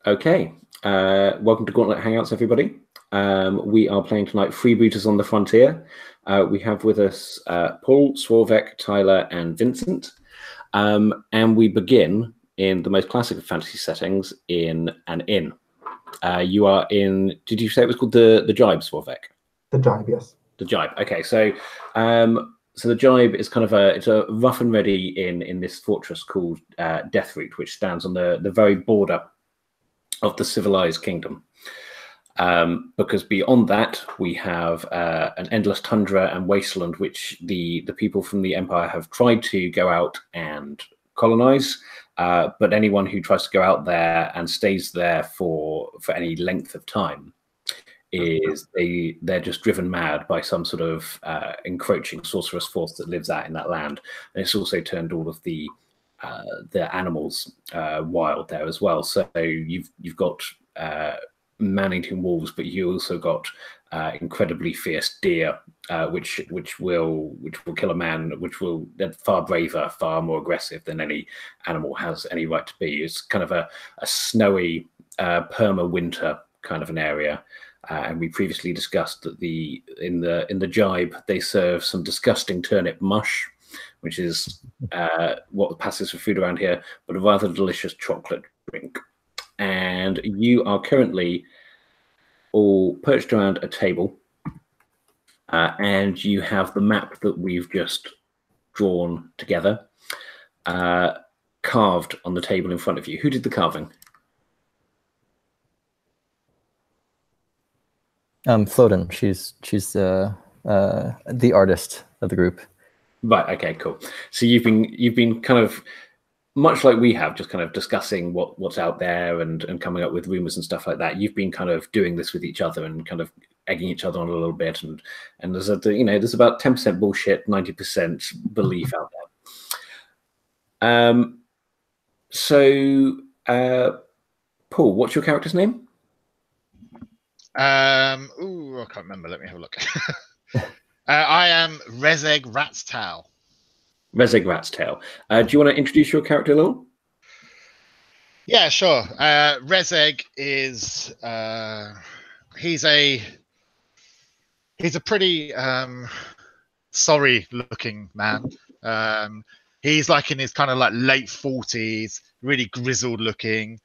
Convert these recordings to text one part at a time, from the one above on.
Okay, welcome to Gauntlet Hangouts, everybody. We are playing tonight Freebooters on the Frontier. We have with us Paul, Swarvek, Tyler, and Vincent. And we begin in the most classic of fantasy settings in an inn. You are in, did you say it was called the Jibe, Swarvek? The Jibe, yes. The Jibe, okay. So the Jibe is kind of it's a rough and ready inn in this fortress called Deathroot, which stands on the very border of the civilized kingdom, because beyond that we have an endless tundra and wasteland which the people from the Empire have tried to go out and colonize, but anyone who tries to go out there and stays there for any length of time is they're just driven mad by some sort of encroaching sorcerous force that lives out in that land. And it's also turned all of the animals wild there as well. So you've got man-eating wolves, but you also got incredibly fierce deer, which will kill a man, they're far braver, far more aggressive than any animal has any right to be. It's kind of a snowy perma-winter kind of an area. And we previously discussed that in the Jibe they serve some disgusting turnip mush, which is what passes for food around here, but a rather delicious chocolate drink. And you are currently all perched around a table, and you have the map that we've just drawn together carved on the table in front of you. Who did the carving? Floden. She's the artist of the group. Right. Okay. Cool. So you've been kind of much like we have, just kind of discussing what's out there and coming up with rumors and stuff like that. You've been kind of doing this with each other and kind of egging each other on a little bit. And there's there's about 10% bullshit, 90% belief out there. So Paul, what's your character's name? I can't remember. Let me have a look. I am Rezeg Ratstail. Rezeg Ratstail. Do you want to introduce your character a little? Yeah, sure. Rezeg is he's a pretty sorry-looking man. He's like in his kind of like late 40s, really grizzled looking.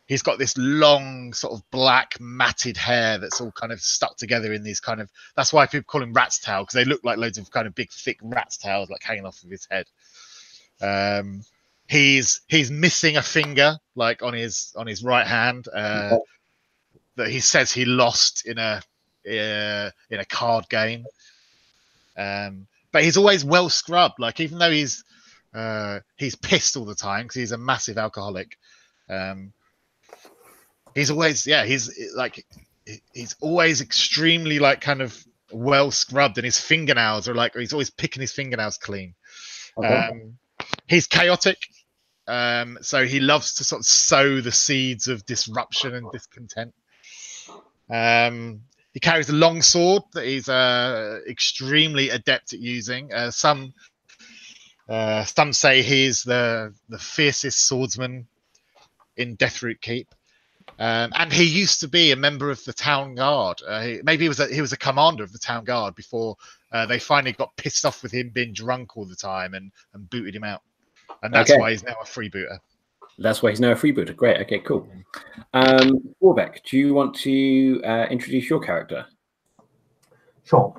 He's got this long sort of black matted hair that's all kind of stuck together in these kind of, that's why people call him rat's tail, because they look like loads of kind of big thick rat's tails like hanging off of his head. He's missing a finger like on his right hand that he says he lost in a card game. But he's always well scrubbed, like even though he's pissed all the time because he's a massive alcoholic. He's always, he's always extremely like kind of well scrubbed, and his fingernails are like, he's always picking his fingernails clean. Okay. He's chaotic, so he loves to sort of sow the seeds of disruption and discontent. He carries a long sword that he's extremely adept at using. Some say he's the fiercest swordsman in Deathroot Keep. And he used to be a member of the town guard. Maybe he was a commander of the town guard before they finally got pissed off with him being drunk all the time and booted him out. And that's why he's now a freebooter. That's why he's now a freebooter. Great. Okay, cool. Warbeck, do you want to introduce your character? Sure.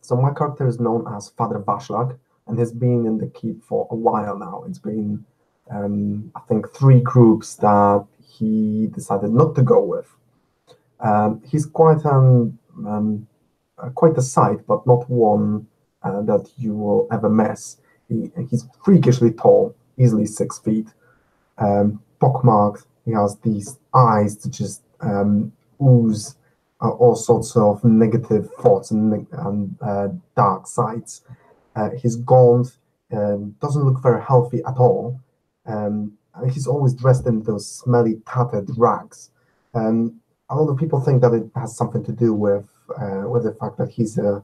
So my character is known as Father Vashlag and has been in the keep for a while now. It's been, I think, 3 groups that he decided not to go with. He's quite a sight, but not one that you will ever miss. He's freakishly tall, easily 6 feet, pockmarked. He has these eyes that just ooze all sorts of negative thoughts and dark sides. He's gaunt, doesn't look very healthy at all. He's always dressed in those smelly, tattered rags. A lot of people think that it has something to do with the fact that he's a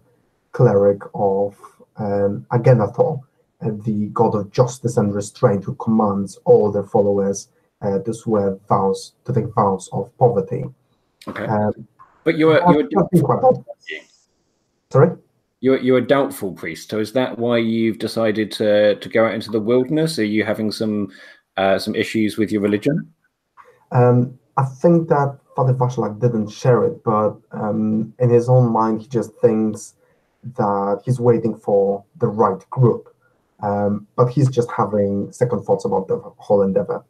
cleric of Agenathor, the god of justice and restraint, who commands all their followers those who were vows to take vows of poverty. Okay. But you're sorry. You're a doubtful priest. So is that why you've decided to go out into the wilderness? Are you having some issues with your religion? I think that Father Vachelak didn't share it, but in his own mind, he just thinks that he's waiting for the right group. But he's just having second thoughts about the whole endeavor.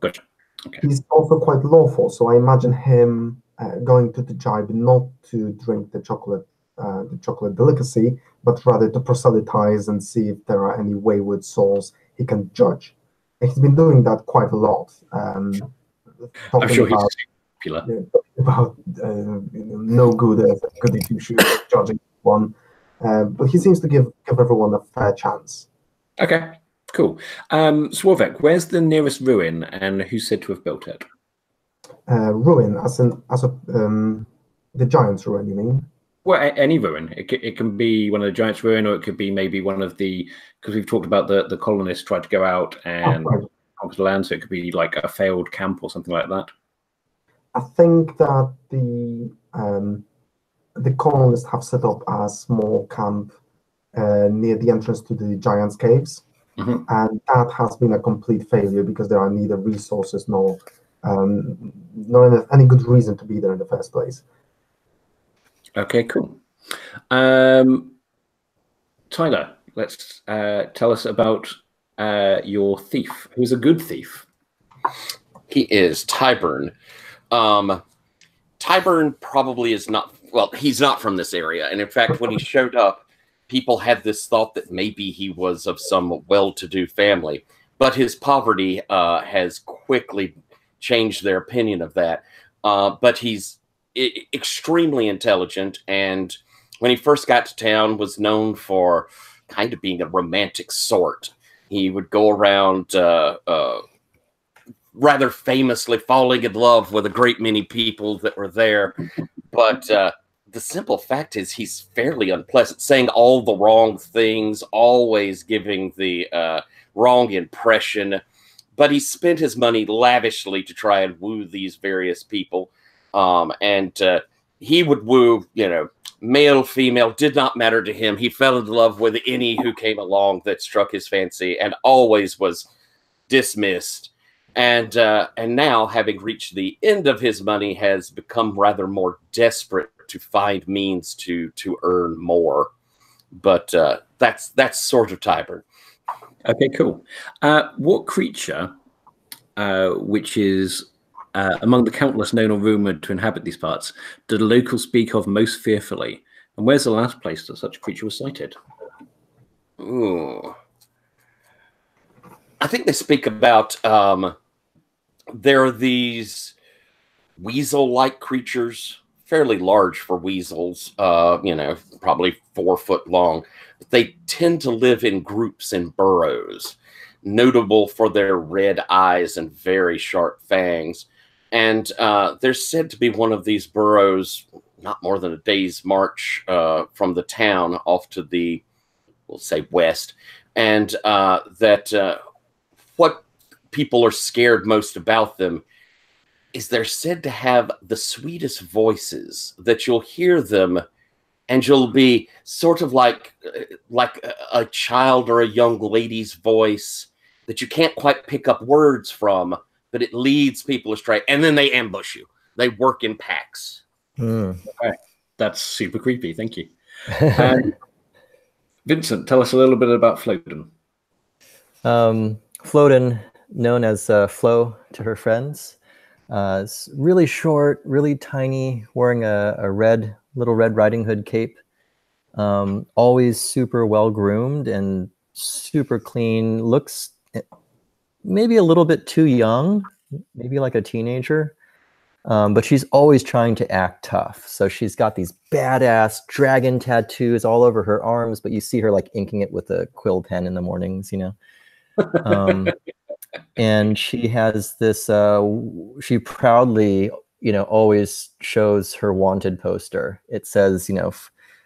Gotcha. Okay. He's also quite lawful, so I imagine him going to the jibe not to drink the chocolate delicacy, but rather to proselytize and see if there are any wayward souls he can judge. And he's been doing that quite a lot. I'm sure he's popular. About no good as goody two shoes judging one, but he seems to give everyone a fair chance. Okay, cool. Swarvek, where's the nearest ruin, and who's said to have built it? Ruin, the giant's ruin, you mean? Well, any ruin. It can be one of the giants' ruin, or it could be maybe one of the, because we've talked about the colonists tried to go out and conquer the land, so it could be like a failed camp or something like that. I think that the colonists have set up a small camp near the entrance to the giants' caves, and that has been a complete failure because there are neither resources nor any good reason to be there in the first place. Okay, cool. Tyler, let's tell us about your thief. Who's a good thief? He is Tyburn. Tyburn probably is not, well, he's not from this area. And in fact, when he showed up, people had this thought that maybe he was of some well-to-do family. But his poverty has quickly changed their opinion of that. But he's extremely intelligent, and when he first got to town was known for kind of being a romantic sort. He would go around rather famously falling in love with a great many people that were there. But the simple fact is he's fairly unpleasant, saying all the wrong things, always giving the wrong impression. But he spent his money lavishly to try and woo these various people. And he would woo, male, female, did not matter to him. He fell in love with any who came along that struck his fancy, and always was dismissed. And now, having reached the end of his money, has become rather more desperate to find means to earn more. But that's sort of Tyburn. Okay, cool. What creature, which is among the countless known or rumoured to inhabit these parts, do the locals speak of most fearfully? And where's the last place that such a creature was sighted? Ooh. I think they speak about, there are these weasel-like creatures, fairly large for weasels, probably 4 foot long. But they tend to live in groups in burrows, notable for their red eyes and very sharp fangs. And they're said to be one of these burrows, not more than a day's march from the town off to the, we'll say, west. And that what people are scared most about them is they're said to have the sweetest voices, that you'll hear them and you'll be sort of like a child or a young lady's voice that you can't quite pick up words from, but it leads people astray, and then they ambush you. They work in packs. Okay. That's super creepy. Thank you. Vincent, tell us a little bit about Floden. Floden, known as Flo to her friends, is really short, really tiny, wearing a little Red Riding Hood cape. Always super well groomed and super clean. Looks maybe a little bit too young, maybe like a teenager, but she's always trying to act tough. So she's got these badass dragon tattoos all over her arms, but you see her like inking it with a quill pen in the mornings, and she has this, she proudly, always shows her wanted poster. It says,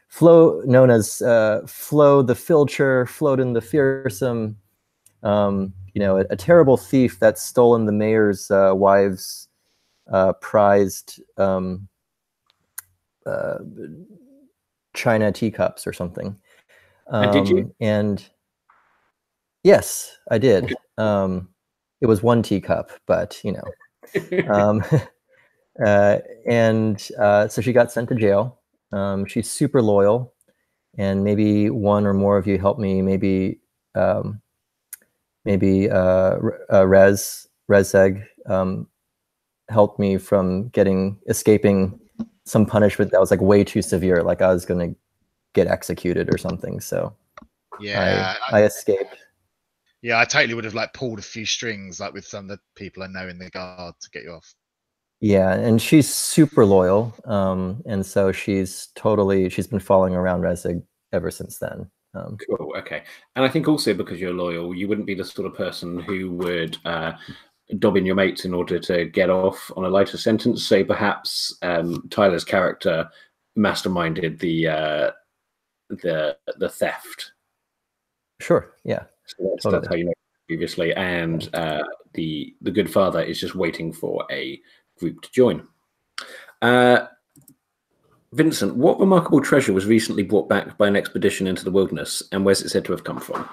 Flo, known as Flo the Filcher, Floden the Fearsome, You know, a terrible thief that's stolen the mayor's wife's prized china teacups or something. And did you? And yes, I did. It was one teacup, but you know. So she got sent to jail. She's super loyal, and maybe one or more of you help me. Maybe Rezeg helped me from escaping some punishment that was like way too severe, like I was going to get executed or something. So yeah, I escaped. Yeah, I totally would have like pulled a few strings like with some of the people I know in the guard to get you off. Yeah, and she's super loyal, and so she's been following around Rezig ever since then. Cool. Okay, and I think also because you're loyal, you wouldn't be the sort of person who would dob in your mates in order to get off on a lighter sentence. So perhaps Tyler's character masterminded the theft. Sure. Yeah. So that's how you know previously, and the good father is just waiting for a group to join. Vincent, what remarkable treasure was recently brought back by an expedition into the wilderness, and where's it said to have come from?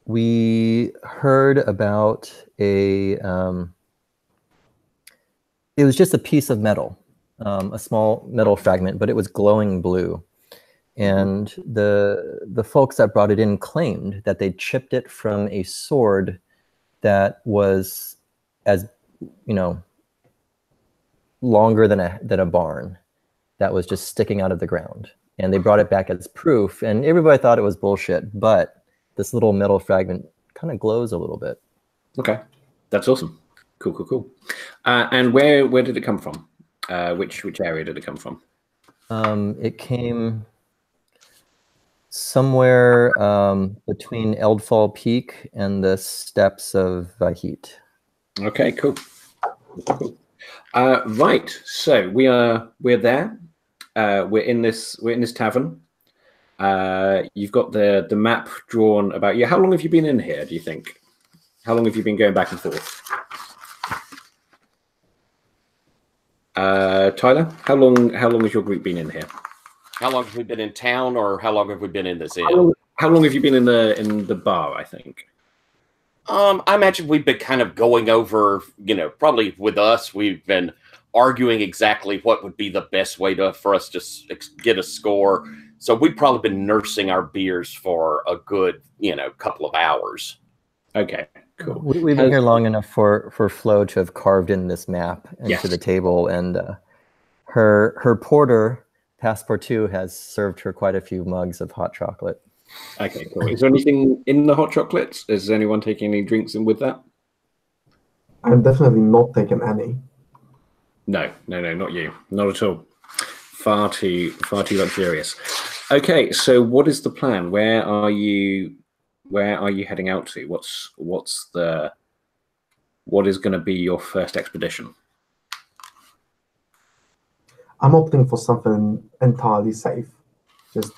We heard about it was just a piece of metal, a small metal fragment, but it was glowing blue. And the folks that brought it in claimed that they chipped it from a sword that was, as you know, longer than a barn, that was just sticking out of the ground. And they brought it back as proof, and everybody thought it was bullshit, but this little metal fragment kind of glows a little bit. Okay, that's awesome. Cool. And where did it come from? Which area did it come from? It came somewhere between Eldfall Peak and the steppes of Vahit. Okay, cool. Right, so we're there. We're in this tavern. You've got the map drawn about you. How long have you been in here, do you think? How long have you been going back and forth? Tyler, how long has your group been in here? How long have we been in town, or how long have we been in this inn? How long have you been in the bar, I think? I imagine we've been kind of going over, probably with us, we've been arguing exactly what would be the best way for us to get a score. So we've probably been nursing our beers for a good, couple of hours. Okay, cool. We've been here long enough for Flo to have carved in this map into the table, and her porter, Passepartout, has served her quite a few mugs of hot chocolate. Okay, cool. Is there anything in the hot chocolates? Is anyone taking any drinks in with that? I'm definitely not taking any. No, not you. Not at all. Far too luxurious. Okay, so what is the plan? Where are you heading out to? What is going to be your first expedition? I'm opting for something entirely safe. Just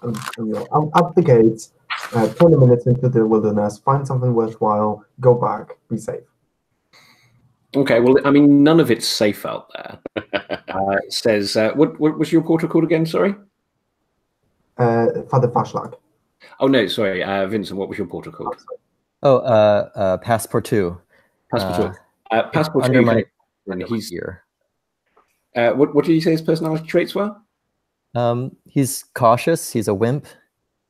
out the gates, 20 minutes into the wilderness, find something worthwhile, go back, be safe. Okay, well, I mean, none of it's safe out there. It says, what was your porter called again? Sorry? Father Fashlag. Oh, no, sorry. Vincent, what was your porter called? Passepartout. Passepartout. Passepartout. Under my he's here. What did you say his personality traits were? He's cautious. He's a wimp,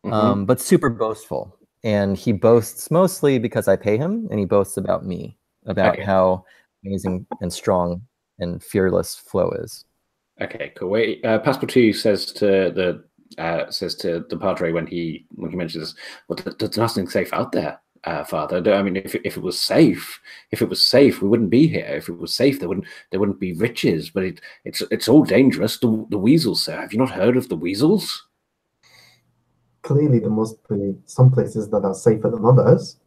but super boastful. And he boasts mostly because I pay him, and he boasts about me, about how amazing and strong and fearless Flo is. Okay, cool. Passepartout says to the Padre when he mentions this, well, there's nothing safe out there, Father. I mean, if it was safe, we wouldn't be here. If it was safe, there wouldn't be riches. But it's all dangerous. The weasels, sir. Have you not heard of the weasels? Clearly, there must be some places that are safer than others.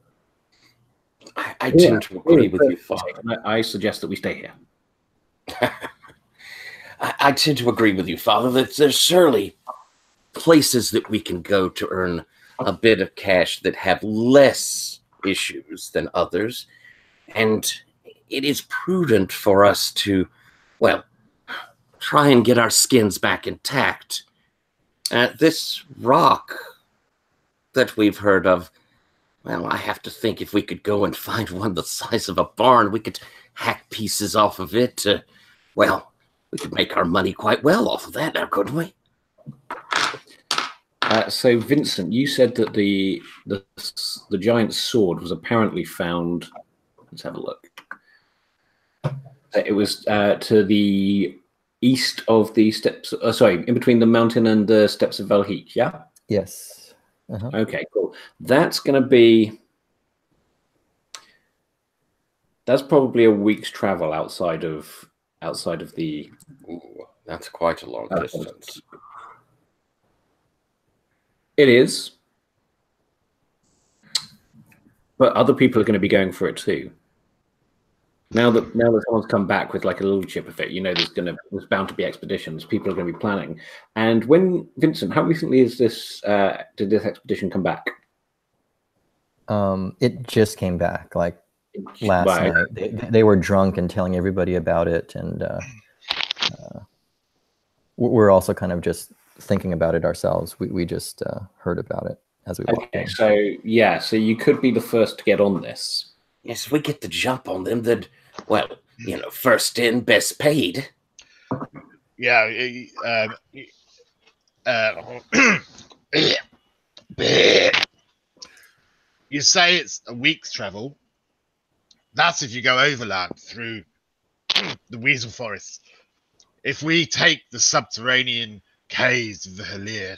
I tend to agree with you, Father. I suggest that we stay here. I tend to agree with you, Father, that there's surely places that we can go to earn a bit of cash that have less issues than others. And it is prudent for us to, well, try and get our skins back intact. This rock that we've heard of, well, I have to think if we could go and find one the size of a barn, we could hack pieces off of it. Well, we could make our money quite well off of that now, couldn't we? So, Vincent, you said that the giant sword was apparently found. Let's have a look. It was to the east of the steps. Sorry, in between the mountain and the steps of Valheek. Yeah. Yes. Okay, cool. That's going to be. That's probably a week's travel outside of the. Ooh, that's quite a long distance. It is, but other people are going to be going for it too. Now that someone's come back with like a little chip of it, you know, there's bound to be expeditions. People are going to be planning. And when Vincent, how recently is this? Did this expedition come back? It just came back like last night. They were drunk and telling everybody about it, and we're also kind of just thinking about it ourselves. We just heard about it as we walked in. So you could be the first to get on this. Yes, if we get the jump on them, then, well, you know, first in, best paid. Yeah. You say it's a week's travel. That's if you go overland through the Weasel Forest. If we take the subterranean caves of the Halir,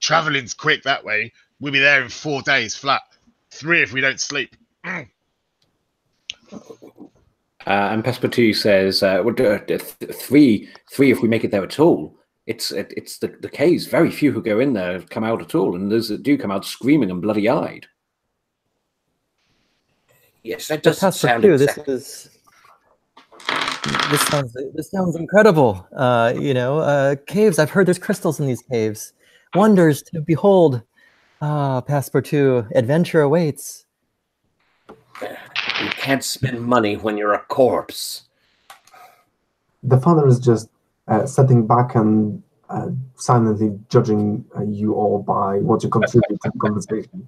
traveling's quick that way. We'll be there in 4 days flat. 3 if we don't sleep. And Passepartout says, three if we make it there at all. It's the caves. Very few who go in there come out at all, and those that do come out screaming and bloody-eyed. Yes, that does sound exactly. This sounds incredible. Caves. I've heard there's crystals in these caves. Wonders to behold. Passepartout, adventure awaits. You can't spend money when you're a corpse. The father is just sitting back and silently judging you all by what you contribute to the conversation.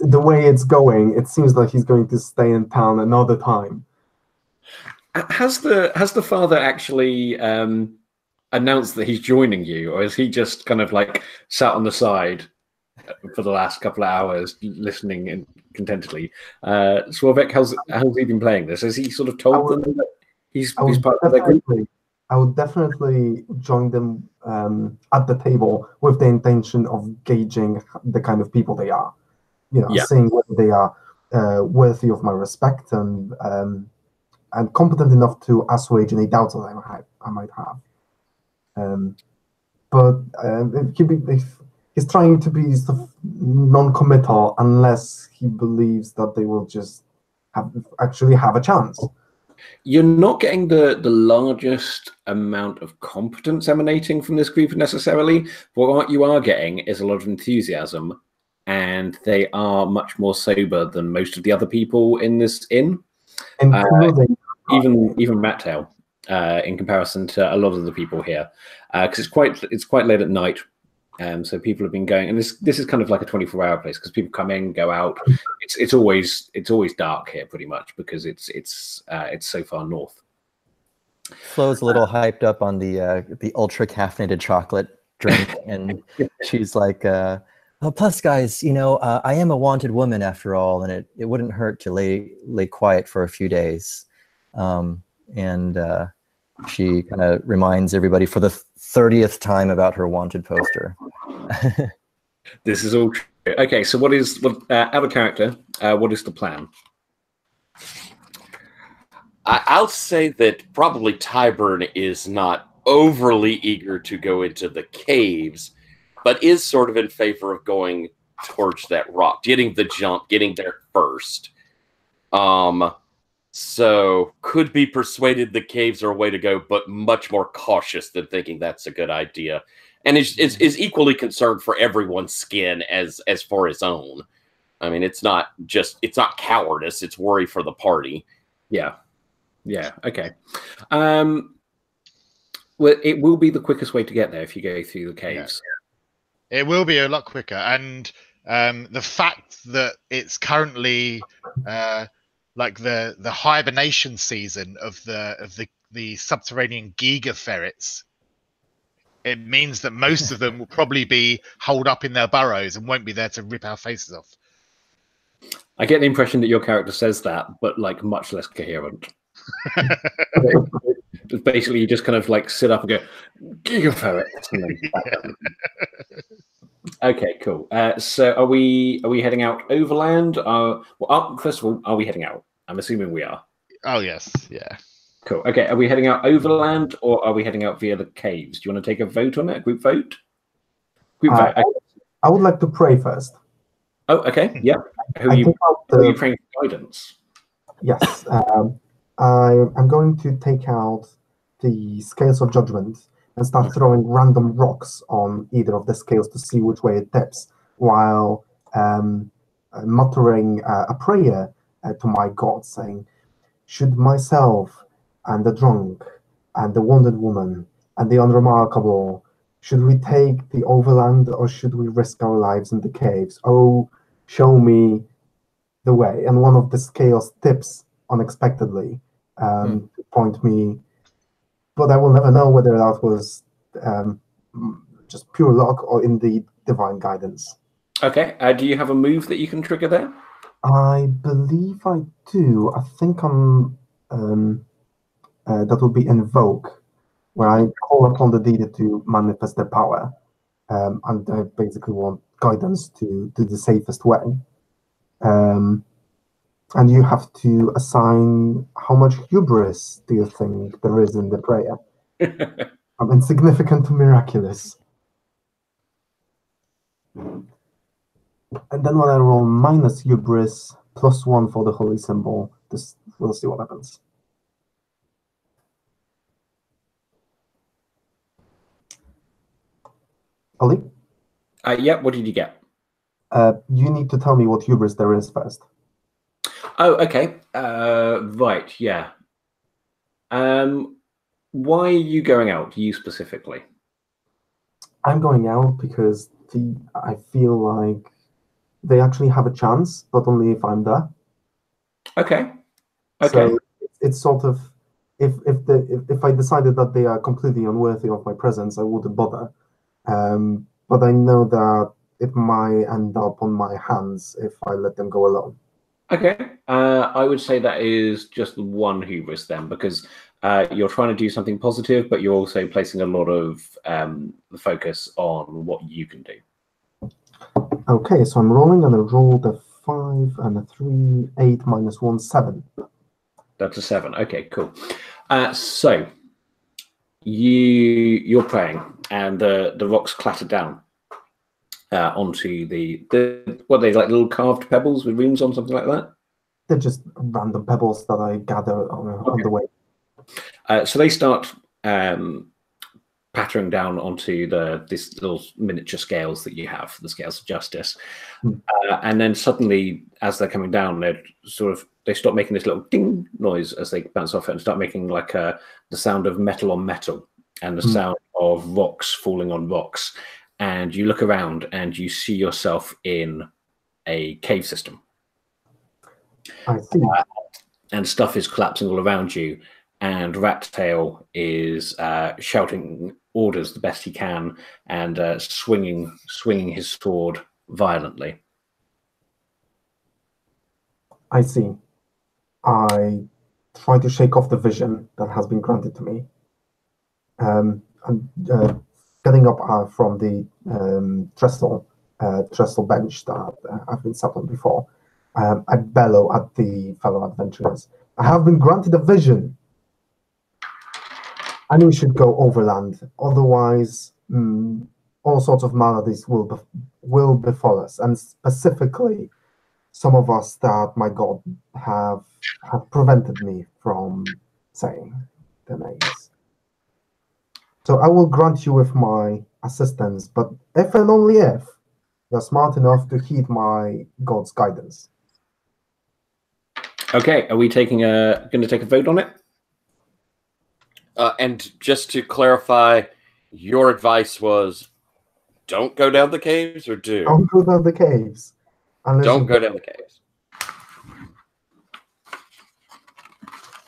The way it's going, it seems like he's going to stay in town another time. Has the father actually announced that he's joining you, or is he just kind of like sat on the side for the last couple of hours listening contentedly? Swarvek, how's he been playing this? Has he sort of told them that he's part of their group? I would definitely join them at the table with the intention of gauging the kind of people they are. Seeing whether they are worthy of my respect and competent enough to assuage any doubts that I might have. If he's trying to be sort of non-committal unless he believes that they will just actually have a chance. You're not getting the largest amount of competence emanating from this group necessarily, but what you are getting is a lot of enthusiasm, and they are much more sober than most of the other people in this inn. Even Rattail, in comparison to a lot of the people here, because it's quite late at night, so people have been going, and this is kind of like a 24-hour place because people come in, go out. It's always dark here pretty much because it's so far north. Flo's a little hyped up on the ultra caffeinated chocolate drink, and she's like, plus, guys, I am a wanted woman after all, and it wouldn't hurt to lay quiet for a few days. She kind of reminds everybody for the 30th time about her wanted poster. This is all true. Okay, so what out of character, what is the plan? I'll say that probably Tyburn is not overly eager to go into the caves, but is sort of in favor of going towards that rock, getting the jump, getting there first. So could be persuaded the caves are a way to go, but much more cautious than thinking that's a good idea. and is equally concerned for everyone's skin as for his own. I mean, it's not cowardice; it's worry for the party. Yeah, yeah, okay. Well, it will be the quickest way to get there if you go through the caves. It will be a lot quicker, and the fact that it's currently like the hibernation season of the subterranean giga ferrets, it means that most of them will probably be holed up in their burrows and won't be there to rip our faces off. I get the impression that your character says that, but like much less coherent. Basically, you just kind of like sit up and go, Giga ferrets. Okay, cool. So are we heading out overland? First of all, are we heading out? I'm assuming we are. Oh yes, yeah. Cool. Okay, are we heading out overland or are we heading out via the caves? Do you want to take a vote on it? A group vote? Group vote. Okay. I would like to pray first. Oh, okay. Yeah. Who are you praying for guidance? Yes. I'm going to take out the scales of judgment and start throwing random rocks on either of the scales to see which way it tips, while muttering a prayer to my God, saying, should myself and the drunk and the wounded woman and the unremarkable, should we take the overland or should we risk our lives in the caves? Oh, show me the way. And one of the scales tips unexpectedly to point me, but I will never know whether that was just pure luck or indeed divine guidance. Okay. Do you have a move that you can trigger there? I believe I do. I think I'm. That would be invoke, where I call upon the deity to manifest their power, and I basically want guidance to the safest way. And you have to assign how much hubris do you think there is in the prayer? From insignificant to miraculous. And then when I roll minus hubris, +1 for the holy symbol, we'll see what happens. Ollie? Yeah, what did you get? You need to tell me what hubris there is first. Oh, okay. Right, yeah. Why are you going out, you specifically? I'm going out because I feel like they actually have a chance, but only if I'm there. Okay. So it's sort of, if I decided that they are completely unworthy of my presence, I wouldn't bother. But I know that it might end up on my hands if I let them go alone. Okay. I would say that is just one hubris then, because you're trying to do something positive, but you're also placing a lot of the focus on what you can do. Okay, so I'm rolling, and I rolled a 5 and a 3, 8 minus 1, 7. That's a 7. Okay, cool. So you're praying, and the rocks clatter down onto the what are they, like little carved pebbles with runes on, something like that? They're just random pebbles that I gather on the way. So they start pattering down onto this little miniature scales that you have, the scales of justice. And then suddenly, as they're coming down, they stop making this little ding noise as they bounce off it and start making like the sound of metal on metal and the sound of rocks falling on rocks. And you look around and you see yourself in a cave system. I see. And stuff is collapsing all around you. And Rattail is shouting orders the best he can and swinging his sword violently. I see. I try to shake off the vision that has been granted to me. I'm getting up from the trestle bench that I've been sat on before. I bellow at the fellow adventurers. I have been granted a vision. And we should go overland. Otherwise, all sorts of maladies will befall us. And specifically, some of us that my God have prevented me from saying their names. So I will grant you with my assistance, but if and only if you're smart enough to heed my god's guidance. Okay, are we going to take a vote on it? And just to clarify, your advice was don't go down the caves, or do? Don't go down the caves. Don't go down the caves.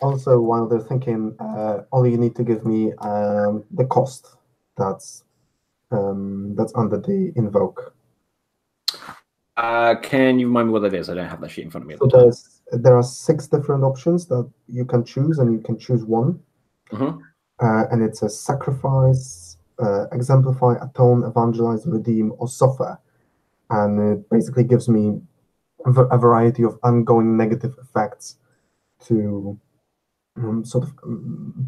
Also, while they're thinking, Ollie, you need to give me the cost that's under the invoke. Can you remind me what that is? I don't have that sheet in front of me. So there are 6 different options that you can choose, and you can choose one. And it's a sacrifice, exemplify, atone, evangelize, redeem, or suffer. And it basically gives me a variety of ongoing negative effects to sort of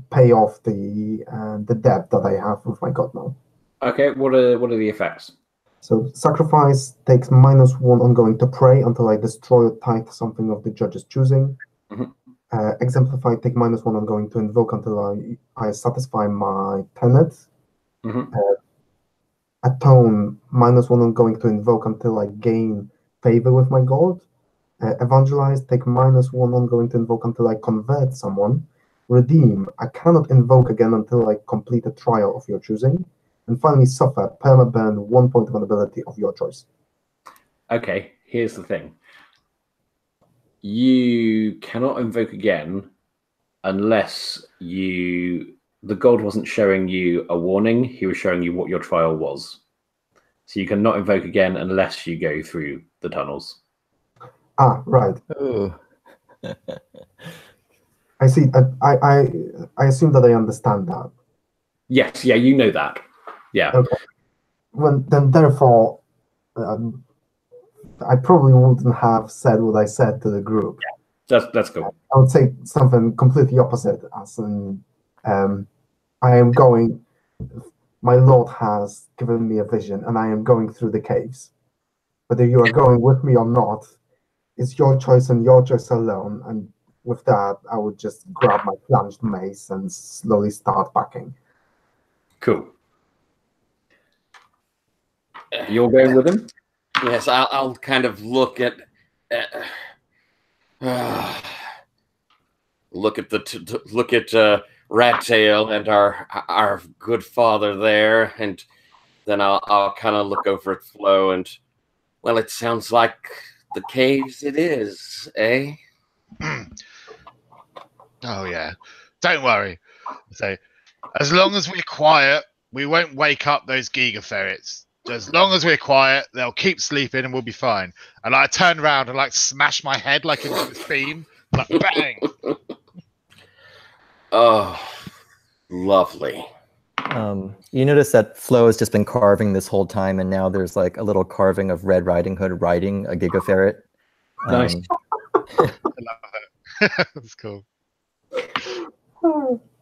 pay off the debt that I have with my god now. Okay, what are the effects? So sacrifice takes -1 ongoing to pray until I destroy or tithe something of the judge's choosing. Exemplify, take -1 ongoing to invoke until I satisfy my tenet. Atone, -1 ongoing to invoke until I gain favor with my god. Evangelize, take -1 ongoing to invoke until I convert someone. Redeem, I cannot invoke again until I complete a trial of your choosing. And finally, suffer, perma-burn 1 point of an ability of your choice. Okay, here's the thing. You cannot invoke again unless the god wasn't showing you a warning, he was showing you what your trial was. So you cannot invoke again unless you go through the tunnels. Ah, right. Oh. I see. I assume that I understand that. Yes, yeah, you know that. Yeah. Okay. Well, then therefore, I probably wouldn't have said what I said to the group. Yeah, that's cool. I would say something completely opposite, as in, I am going. My Lord has given me a vision, and I am going through the caves. Whether you are going with me or not, it's your choice and your choice alone. And with that, I would just grab my plunged mace and slowly start backing. Cool. You're going with him? Yes, I'll kind of look at Rattail and our good father there, and then I'll kind of look over at Flo, and well, it sounds like the caves it is, eh? Oh yeah, don't worry. So, as long as we're quiet, we won't wake up those Giga ferrets. As long as we're quiet, they'll keep sleeping and we'll be fine. And I turn around and like smash my head like into this beam, like bang. Oh, lovely. You notice that Flo has just been carving this whole time, and now there's like a little carving of Red Riding Hood riding a Giga ferret. Nice. I love it. That's cool.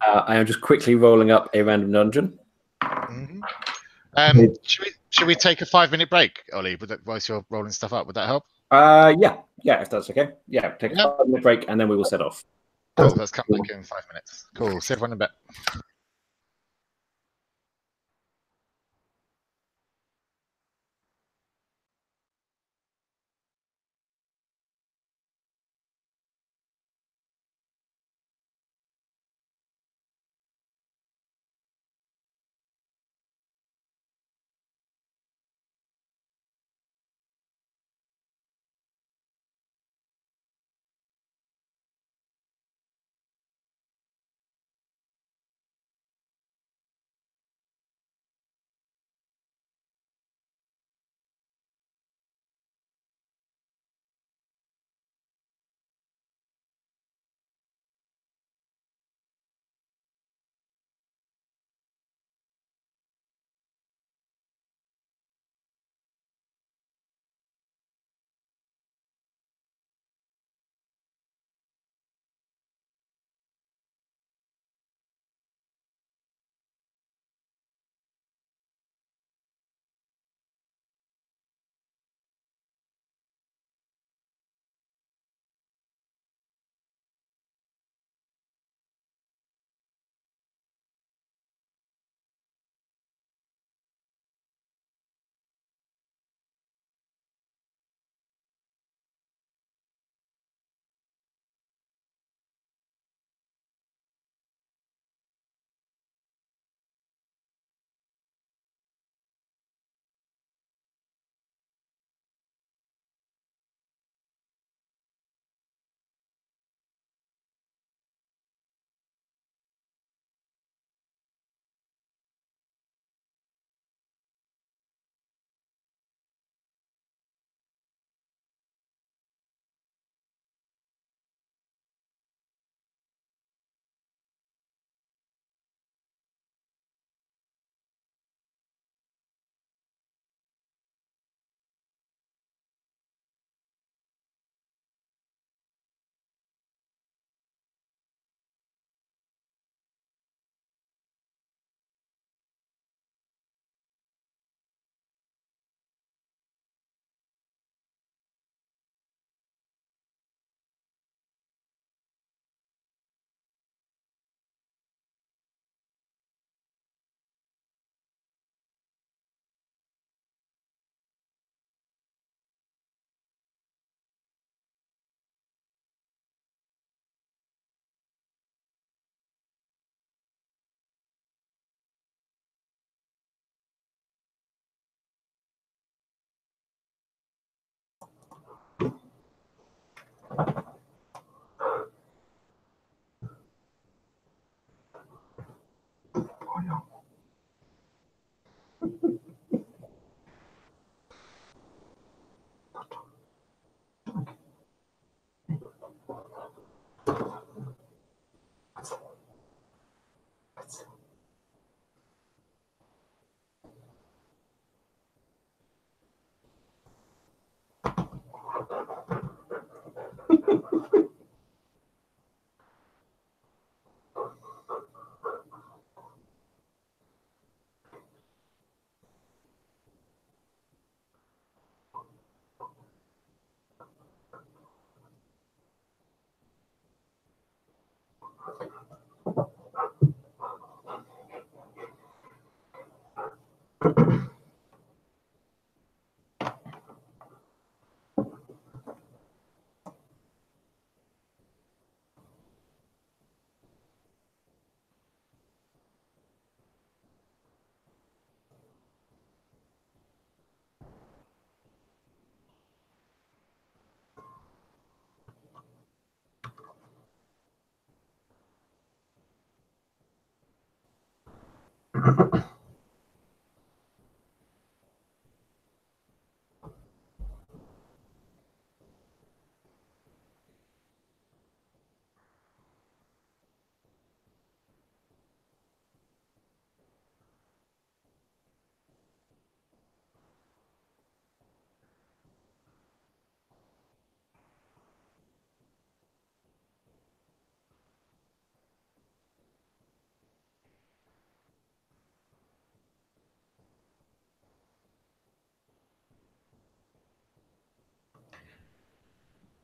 I am just quickly rolling up a random dungeon. Should we take a 5-minute break, Ollie, whilst you're rolling stuff up? Would that help? Yeah, if that's okay. Yeah, take a 5-minute break and then we will set off. Cool, let's come back in 5 minutes. Cool, see everyone in a bit.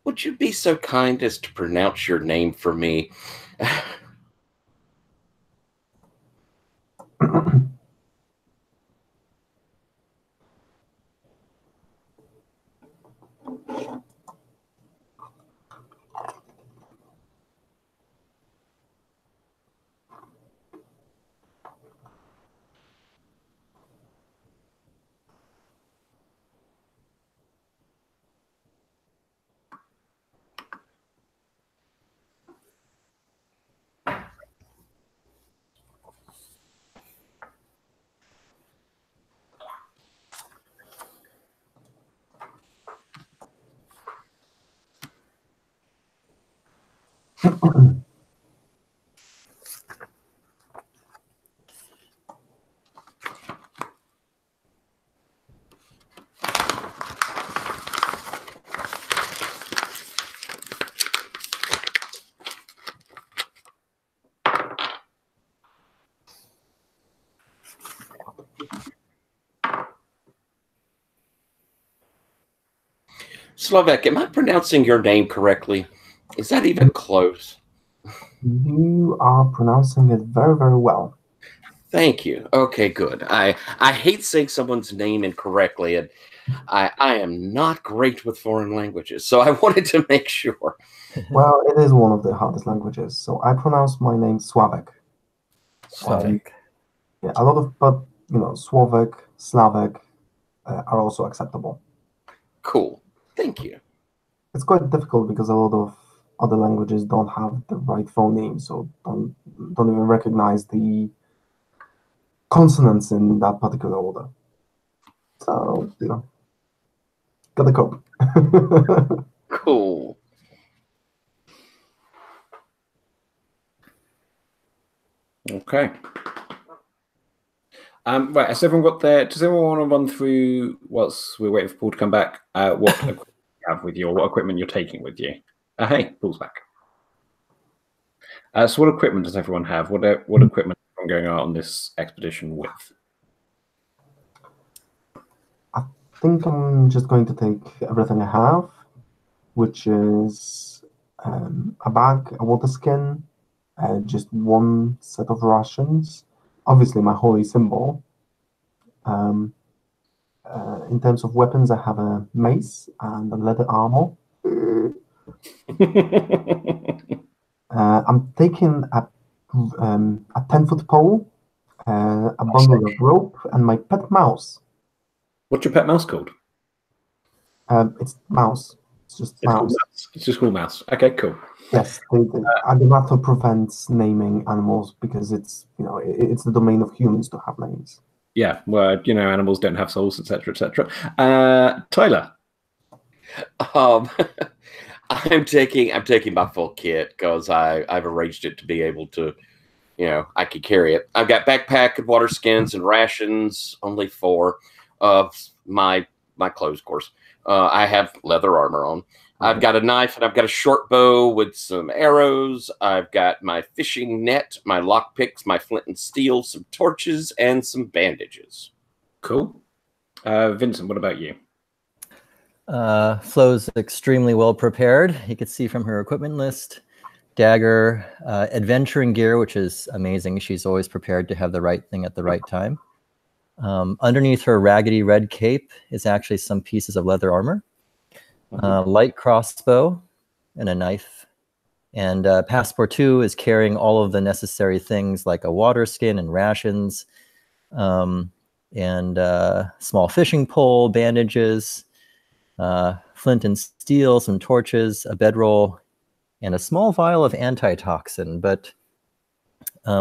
Would you be so kind as to pronounce your name for me? Slovak, am I pronouncing your name correctly? Is that even close? You are pronouncing it very, very well. Thank you. Okay, good. I hate saying someone's name incorrectly, and I am not great with foreign languages, so I wanted to make sure. Well, it is one of the hardest languages, so I pronounce my name Slavek. Slavik. Yeah, a lot of, but Slovak, Slavic are also acceptable. Cool. Thank you. It's quite difficult because a lot of other languages don't have the right phoneme, so don't even recognize the consonants in that particular order. So gotta cope. Cool. Okay. Right, has everyone got there? Does everyone want to run through, whilst we're waiting for Paul to come back, what equipment you have with you, or what equipment you're taking with you? Hey, Paul's back. So what equipment does everyone have? What equipment are you going out on this expedition with? I think I'm just going to take everything I have, which is a bag, a water skin, just one set of rations, obviously my holy symbol. In terms of weapons, I have a mace and a leather armor. I'm taking a 10-foot pole, a bundle of rope, and my pet mouse. What's your pet mouse called? It's Mouse. It's just It's called mouse. mouse. It's just called mouse. Okay, cool. Yes, Agamato prevents naming animals because it's it's the domain of humans to have names. Yeah, well, animals don't have souls, etc., etc. Tyler. I'm taking my full kit because I've arranged it to be able to, I could carry it. I've got backpack and water skins and rations, only 4 of my clothes, of course. I have leather armor on. I've got a knife and I've got a short bow with some arrows. I've got my fishing net, my lockpicks, my flint and steel, some torches, and some bandages. Cool. Vincent, what about you? Flo's extremely well prepared. You can see from her equipment list, dagger, adventuring gear, which is amazing. She's always prepared to have the right thing at the right time. Underneath her raggedy red cape is actually some pieces of leather armor, light crossbow, and a knife. And Passport 2 is carrying all of the necessary things like a water skin and rations, and small fishing pole, bandages, flint and steel, some torches, a bedroll, and a small vial of antitoxin. But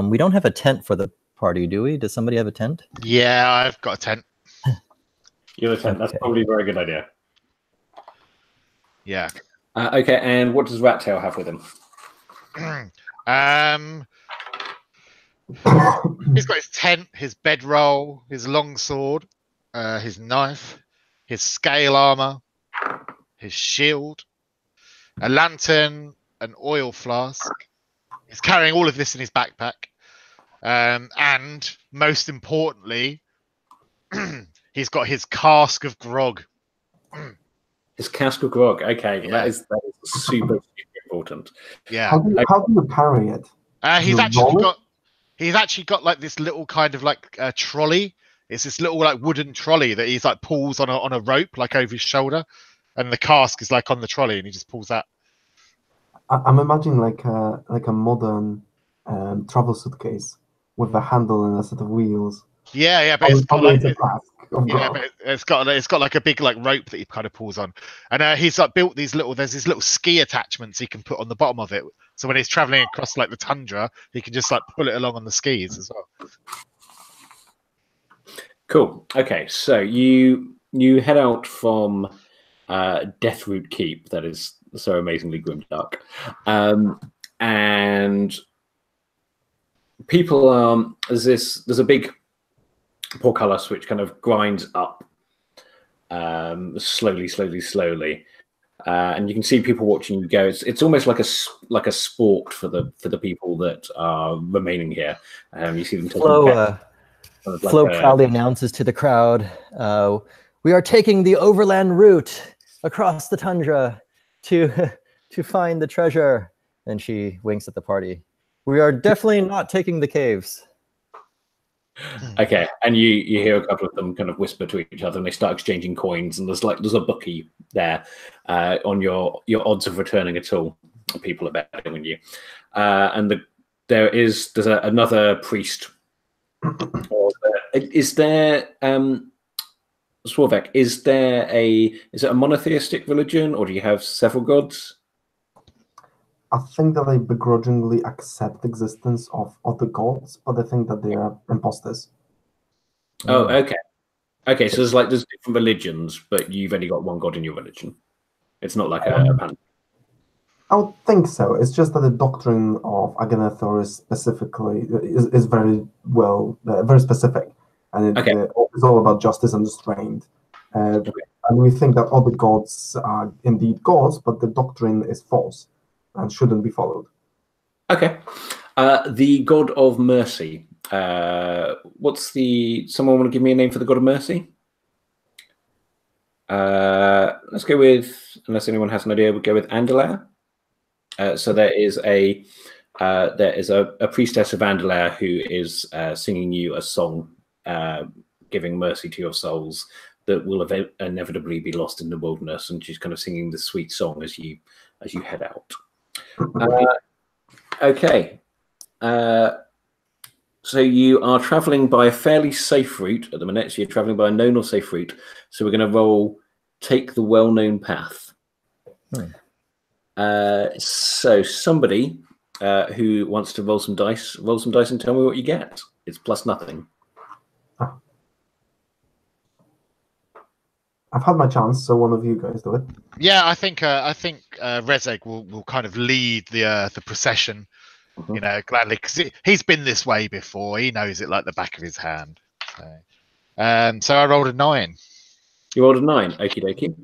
we don't have a tent for the party, do we? Does somebody have a tent? Yeah, I've got a tent. You have a tent. That's probably a very good idea. Yeah. Okay, and what does Rattail have with him? He's got his tent, his bedroll, his longsword, his knife, his scale armor, his shield, a lantern, an oil flask. He's carrying all of this in his backpack. And most importantly, he's got his cask of grog. His cask of grog. Okay, Yeah. that is super, super important. Yeah. How do you carry it? He's You actually got like this little kind of like trolley. It's this little like wooden trolley that he's like pulls on a rope like over his shoulder, and the cask is like on the trolley, and he just pulls that. I'm imagining like a modern travel suitcase with a handle and a set of wheels. Yeah, but it's got like but it's got like a big like rope that he kind of pulls on, and he's like built these little ski attachments he can put on the bottom of it, so when he's traveling across like the tundra, he can just like pull it along on the skis as well. Cool. Okay, so you head out from Deathroot Keep, that is so amazingly grimdark, and people there's a big portcullis which kind of grinds up slowly, and you can see people watching you go. It's almost like a sport for the people that are remaining here. You see them taking Flo proudly announces to the crowd, "We are taking the overland route across the tundra to find the treasure." And she winks at the party. "We are definitely not taking the caves." Okay, and you hear a couple of them kind of whisper to each other, and they start exchanging coins. And there's a bookie there on your odds of returning at all. People are betting on you, and there's another priest. Is there Swarvek? Is it a monotheistic religion, or do you have several gods? I think that they begrudgingly accept the existence of other gods, but I think that they are imposters. Oh, okay. Okay, so there's different religions, but you've only got one god in your religion. It's not like a pantheon. I would think so. It's just that the doctrine of Aganathor is very very specific, and it's all about justice and restraint. And we think that other gods are indeed gods, but the doctrine is false and shouldn't be followed. Okay. The god of mercy. Someone want to give me a name for the god of mercy? Let's go with, unless anyone has an idea, we'll go with Andalair. So there is a priestess of Andalair who is singing you a song, giving mercy to your souls that will inevitably be lost in the wilderness, and she's kind of singing the sweet song as you head out. Okay. So you are traveling by a fairly safe route at the minute. So you're traveling by a known or safe route. So we're going to roll take the well-known path. So somebody who wants to roll some dice and tell me what you get. It's plus nothing. I've had my chance, so one of you guys do it. Yeah, I think Rezek will kind of lead the procession, you know, gladly, because he's been this way before. He knows it like the back of his hand. So I rolled a 9. You rolled a 9. Okie dokie.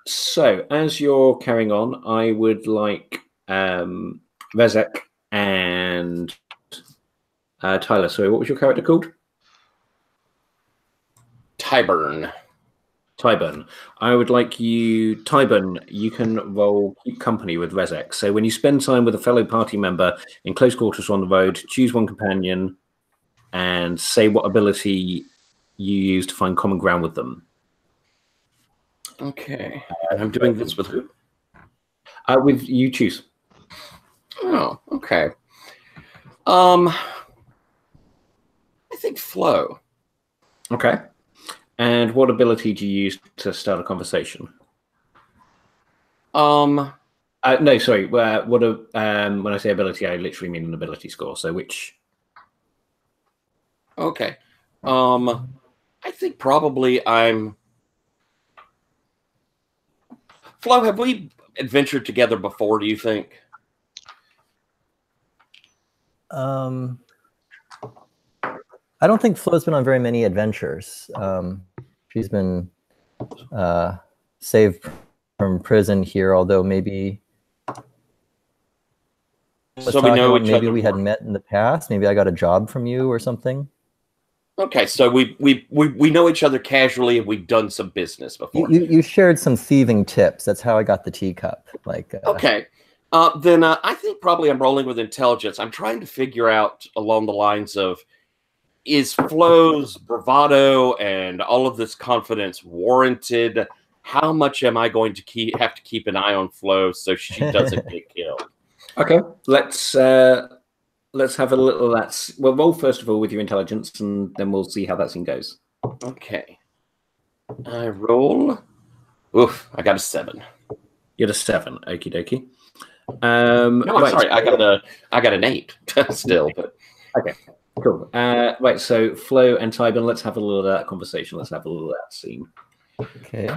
So as you're carrying on, I would like Rezek and Tyler. Sorry, what was your character called? Tyburn. I would like you, Tyburn, you can roll keep company with Rezek. So when you spend time with a fellow party member in close quarters or on the road, choose one companion and say what ability you use to find common ground with them. Okay. And I'm doing this with who? With you choose. Oh, okay. I think Flo. Okay. And what ability do you use to start a conversation? No, sorry. When I say ability, I literally mean an ability score. So which? Okay. I think probably I'm. Flo, have we adventured together before? Do you think? I don't think Flo's been on very many adventures. She's been saved from prison here, although maybe. So we know each other. Maybe we had met in the past. Maybe I got a job from you or something. Okay, so we know each other casually, and we've done some business before. You shared some thieving tips. That's how I got the teacup. Okay, then I think probably I'm rolling with intelligence. I'm trying to figure out along the lines of, is Flo's bravado and all of this confidence warranted? How much am I going to have to keep an eye on Flo so she doesn't get killed? Okay, let's have a little. We'll roll first of all with your intelligence, and then we'll see how that scene goes. Okay, I roll. Oof, I got a 7. You had a 7. Okie dokie. No, I'm sorry. I got an 8 still, but okay. Cool. Right, so Flo and Tyburn, let's have a little of that conversation. Let's have a little of that scene. Okay.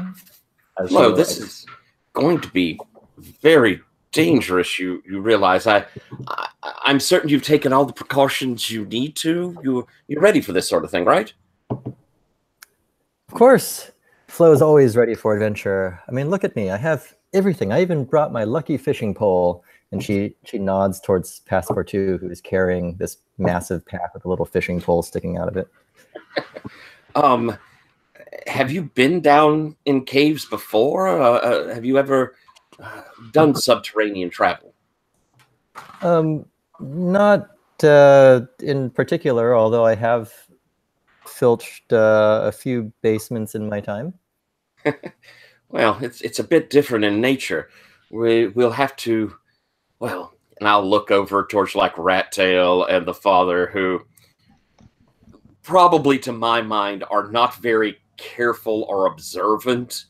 Flo, this is going to be very dangerous. You realize I'm certain you've taken all the precautions you need to. You're ready for this sort of thing, right? Of course. Flo is always ready for adventure. I mean, look at me. I have everything. I even brought my lucky fishing pole. And she nods towards Passepartout, who is carrying this massive pack with a little fishing pole sticking out of it. Have you been down in caves before? Have you ever done subterranean travel? Not in particular, although I have filched a few basements in my time. Well, it's a bit different in nature. We'll have to. Well, and I'll look over towards like Rat Tail and the father, who probably to my mind are not very careful or observant.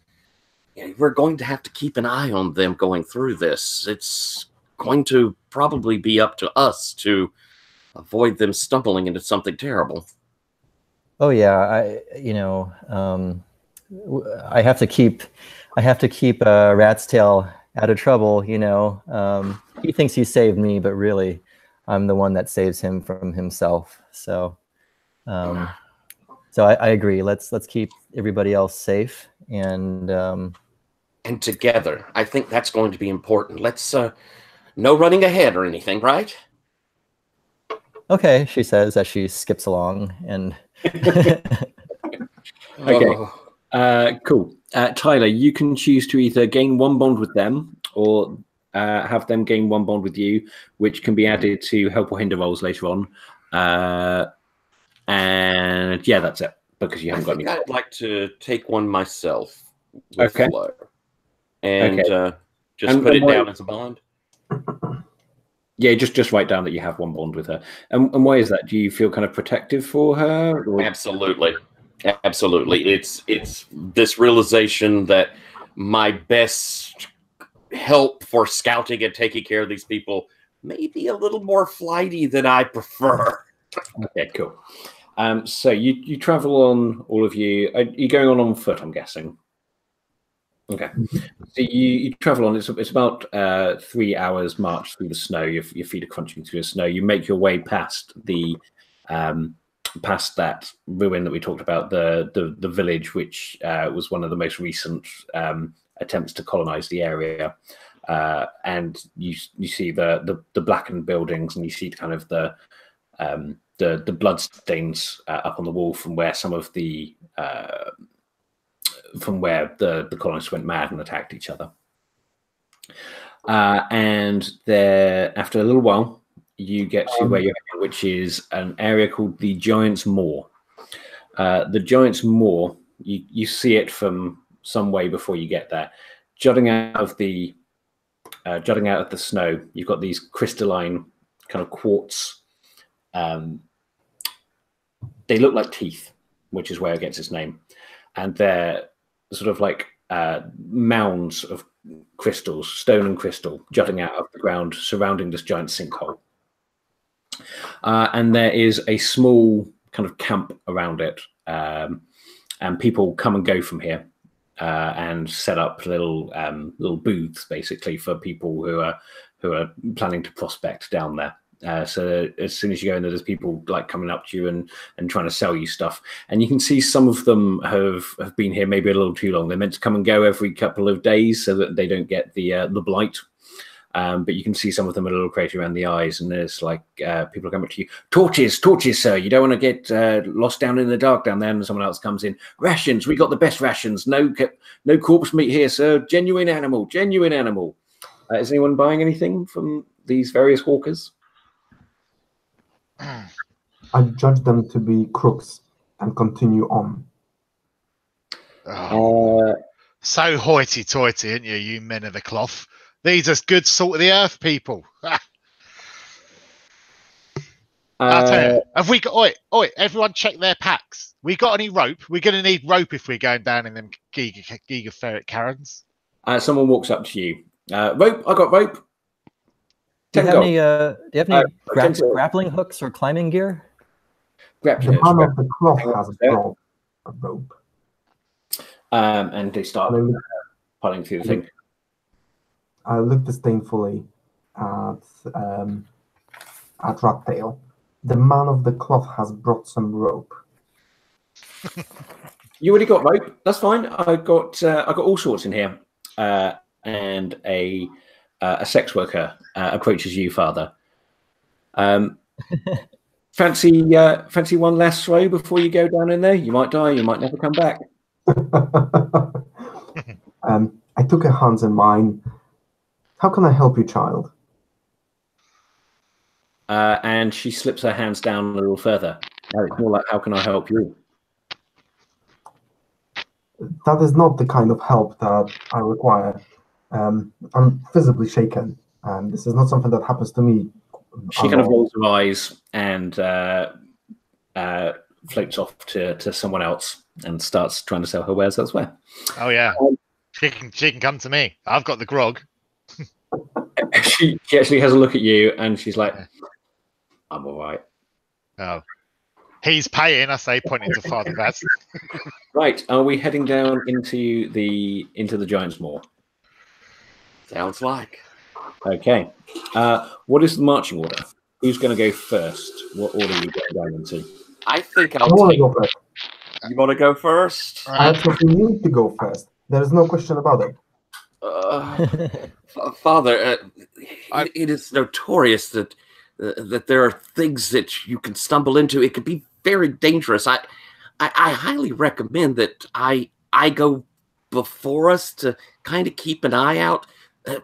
We're going to have to keep an eye on them going through this. It's going to probably be up to us to avoid them stumbling into something terrible. Oh yeah, I have to keep Rat's Tail out of trouble, he thinks he saved me, but really I'm the one that saves him from himself. So I agree. Let's keep everybody else safe and together. I think that's going to be important. Let's no running ahead or anything, right? Okay, she says as she skips along and Okay. Cool. Tyler, you can choose to either gain 1 bond with them or have them gain 1 bond with you, which can be added to help or hinder rolls later on. And yeah, that's it, because you haven't got any. I'd like to take 1 myself with Flo. And just put it down as a bond. Yeah, just write down that you have 1 bond with her. And why is that? Do you feel kind of protective for her? Or? Absolutely. It's this realization that my best help for scouting and taking care of these people may be a little more flighty than I prefer. Okay, cool. So you travel on, all of you. Are you going on foot, I'm guessing? Okay. So you travel on. It's about 3 hours march through the snow. Your feet are crunching through the snow. You make your way past the past that ruin that we talked about, the village, which was one of the most recent attempts to colonize the area. And you see the blackened buildings, and you see kind of the blood stains up on the wall from where some of the colonists went mad and attacked each other. And there, after a little while, you get to where you're at, which is an area called the Giant's Moor. The Giant's Moor, you see it from some way before you get there. Jutting out of the snow, you've got these crystalline kind of quartz. They look like teeth, which is where it gets its name. And they're sort of like mounds of crystals, stone and crystal, jutting out of the ground, surrounding this giant sinkhole. And there is a small kind of camp around it, and people come and go from here, and set up little booths, basically, for people who are planning to prospect down there. So as soon as you go in there, there's people like coming up to you and trying to sell you stuff. And you can see some of them have been here maybe a little too long. They're meant to come and go every couple of days so that they don't get the blight. But you can see some of them a little crazy around the eyes, and there's like people come up to you, torches, sir. You don't want to get lost down in the dark down there. And someone else comes in, rations. We got the best rations. No corpse meat here, sir. Genuine animal. Is anyone buying anything from these various hawkers? I judge them to be crooks and continue on. So hoity-toity, aren't you, you men of the cloth? These are good salt of the earth people. I'll tell you, have we got... Oi, everyone check their packs. We got any rope? We're going to need rope if we're going down in them Giga Ferret Karens. Someone walks up to you. Rope, I got rope. Do you have any grappling hooks or climbing gear? The man of the cloth has brought a rope. And they start piling through the thing. I look disdainfully at Rattail. The man of the cloth has brought some rope. You already got rope. That's fine. I got all sorts in here. And a sex worker approaches you, Father. Fancy one last throw before you go down in there? You might die. You might never come back. I took her hands in mine. How can I help you, child? And she slips her hands down a little further. Now it's more like, how can I help you? That is not the kind of help that I require. I'm visibly shaken, and this is not something that happens to me. She kind of rolls her eyes and floats off to someone else and starts trying to sell her wares elsewhere. Oh yeah, she can come to me. I've got the grog. She actually has a look at you and she's like, I'm all right. Oh, he's paying, I say, pointing to Father Vaz. Right, are we heading down into the Giant's Moor? Sounds like. Okay. What is the marching order? Who's going to go first? What order are you going down into? I think I want to go first. You want to go first? I absolutely need to go first. There is no question about it. Father, it is notorious that there are things that you can stumble into. It could be very dangerous. I highly recommend that I go before us to kind of keep an eye out.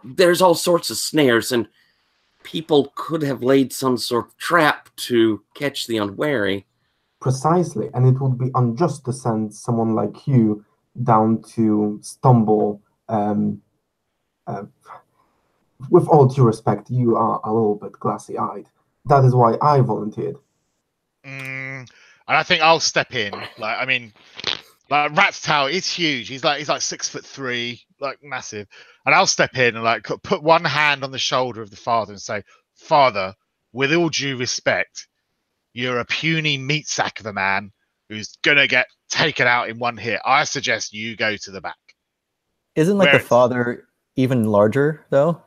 There's all sorts of snares, and people could have laid some sort of trap to catch the unwary. Precisely, and it would be unjust to send someone like you down to stumble. With all due respect, you are a little bit glassy-eyed. That is why I volunteered. And I think I'll step in. Like Rat's Tower is huge. He's like 6'3". like massive. And I'll step in and like put one hand on the shoulder of the father and say, "Father, with all due respect, you're a puny meat sack of a man who's gonna get taken out in one hit. I suggest you go to the back." Isn't like the father even larger though?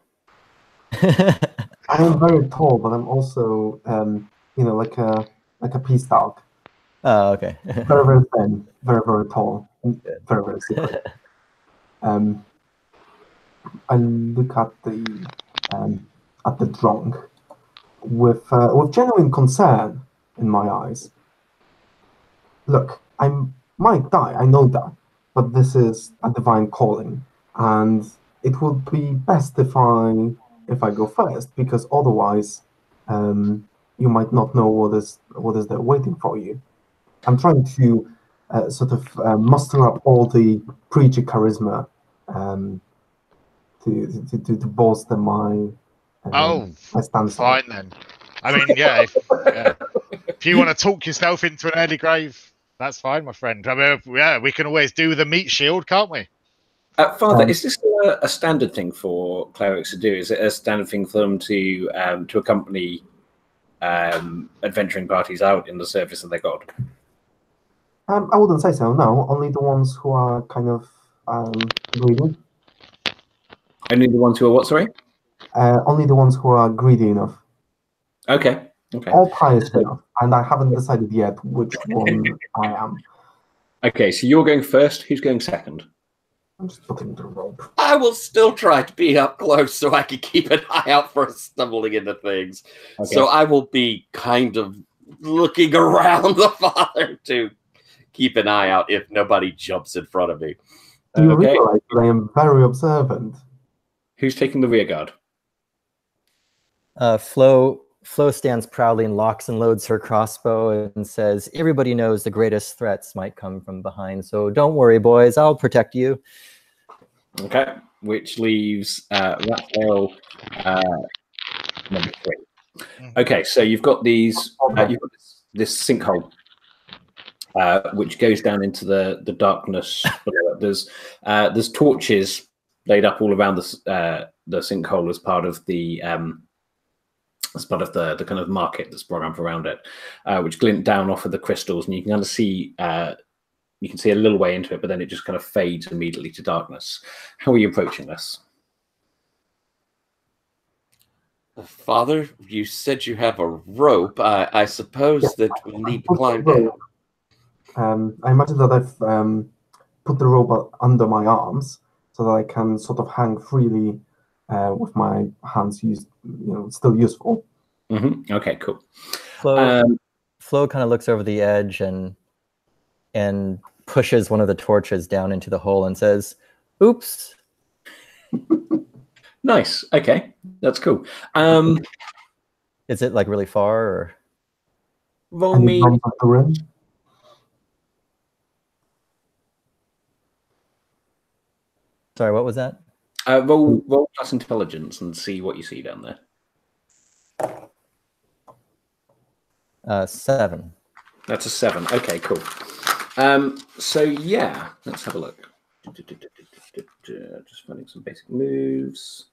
I am very tall, but I'm also, like a peace dog. Oh, okay. Very, very thin, very, very tall, very, very secret. I look at the drunk with genuine concern in my eyes. Look, I might die, I know that, but this is a divine calling, and it would be best if I go first, because otherwise, you might not know what is there waiting for you. I'm trying to sort of muster up all the preacher charisma to bolster my stance. Fine then. I mean, yeah, if you want to talk yourself into an early grave, that's fine, my friend. I mean, yeah, we can always do the meat shield, can't we? Father, is this a standard thing for clerics to do? Is it a standard thing for them to accompany adventuring parties out in the service of their god? I wouldn't say so. No, only the ones who are kind of greedy. Only the ones who are what? Sorry. Only the ones who are greedy enough. Okay. Okay. All pious enough, and I haven't decided yet which one I am. Okay, so you're going first. Who's going second? I'm just putting the rope. I will still try to be up close so I can keep an eye out for stumbling into things. Okay. So I will be kind of looking around the father to keep an eye out if nobody jumps in front of me. You realize that I am very observant. Who's taking the rear guard? Flo stands proudly and locks and loads her crossbow and says, "Everybody knows the greatest threats might come from behind, so don't worry, boys. I'll protect you." Okay, which leaves Raphael number 3. Okay, so you've got these. You've got this sinkhole, which goes down into the darkness. There's torches laid up all around the sinkhole as part of the kind of market that's brought up around it, which glint down off of the crystals, and you can kind of see you can see a little way into it, but then it just kind of fades immediately to darkness. How are you approaching this? Father, you said you have a rope. I suppose that we need to climb down. I imagine that I've put the rope under my arms so that I can sort of hang freely with my hands still useful. Mm-hmm. Okay, cool. Flo kind of looks over the edge and pushes one of the torches down into the hole and says, "Oops." Nice. Okay, that's cool. Is it like really far or? Roll me. Sorry, what was that? Roll plus intelligence and see what you see down there. 7. That's a 7. Okay, cool. So yeah, let's have a look. Just running some basic moves.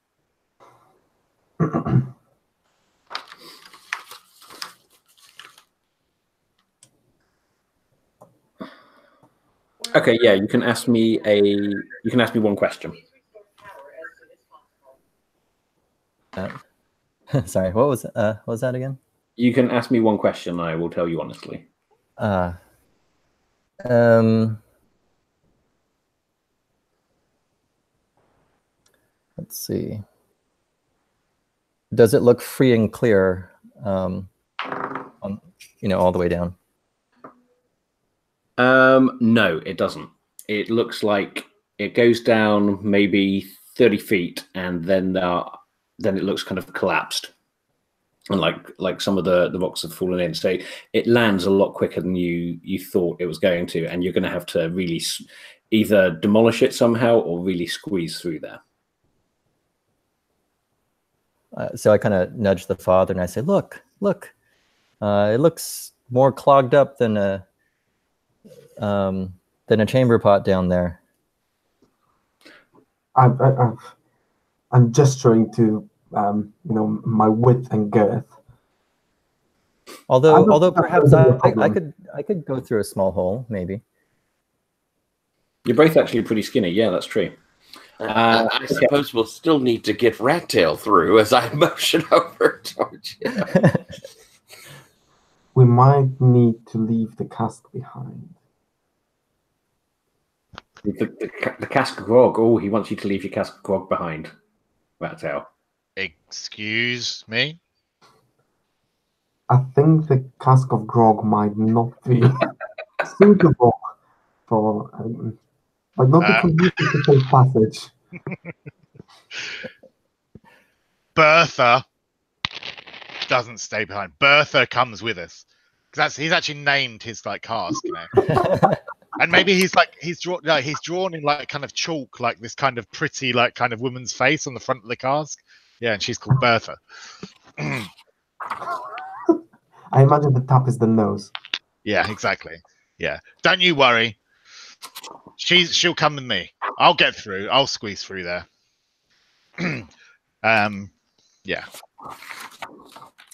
Okay, yeah, you can ask me one question. Sorry, what was that again? You can ask me one question, I will tell you honestly. Let's see. Does it look free and clear, all the way down? No, it doesn't. It looks like it goes down maybe 30 feet, and then it looks kind of collapsed, and like some of the rocks have fallen in. So it lands a lot quicker than you thought it was going to, and you're going to have to really either demolish it somehow or really squeeze through there. So I kind of nudge the father and I say, look, it looks more clogged up than a chamber pot down there. I'm gesturing to my width and girth. Although perhaps there's no I problem. could go through a small hole, maybe. You're both actually pretty skinny. Yeah, that's true. I suppose we'll still need to get Rat Tail through as I motion over towards you. We might need to leave the cask behind. The cask of grog. Oh, he wants you to leave your cask of grog behind. Rat Tail. Excuse me? I think the cask of grog might not be suitable for, not the conditions to safe passage. Bertha doesn't stay behind. Bertha comes with us. He's actually named his like cask, you know. And maybe he's drawn in like kind of chalk, like this kind of pretty like kind of woman's face on the front of the cask. Yeah, and she's called Bertha. I imagine the top is the nose. Yeah, exactly. Yeah. Don't you worry. She'll come with me. I'll get through. I'll squeeze through there. Yeah.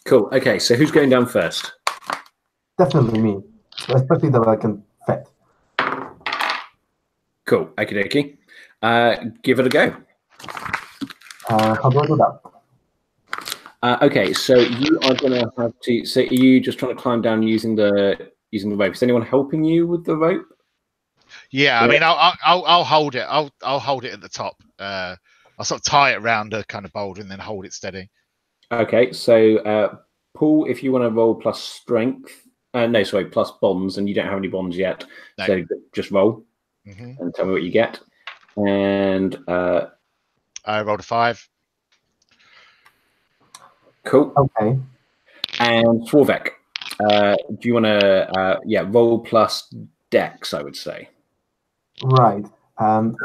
Cool. Okay, so who's going down first? Definitely me, especially that I can fit. Cool. Okie dokie. Give it a go. How do I do that? Okay, so you are going to have to. So, are you just trying to climb down using the rope? Is anyone helping you with the rope? Yeah, I mean, I'll hold it. I'll hold it at the top. I'll sort of tie it around a kind of boulder and then hold it steady. Okay, so Paul, if you want to roll plus strength, no, sorry, plus bonds, and you don't have any bonds yet, No. so just roll and tell me what you get. And I rolled a 5. Cool. Okay. And Swarvek, do you want to, roll plus dex, I would say. Right.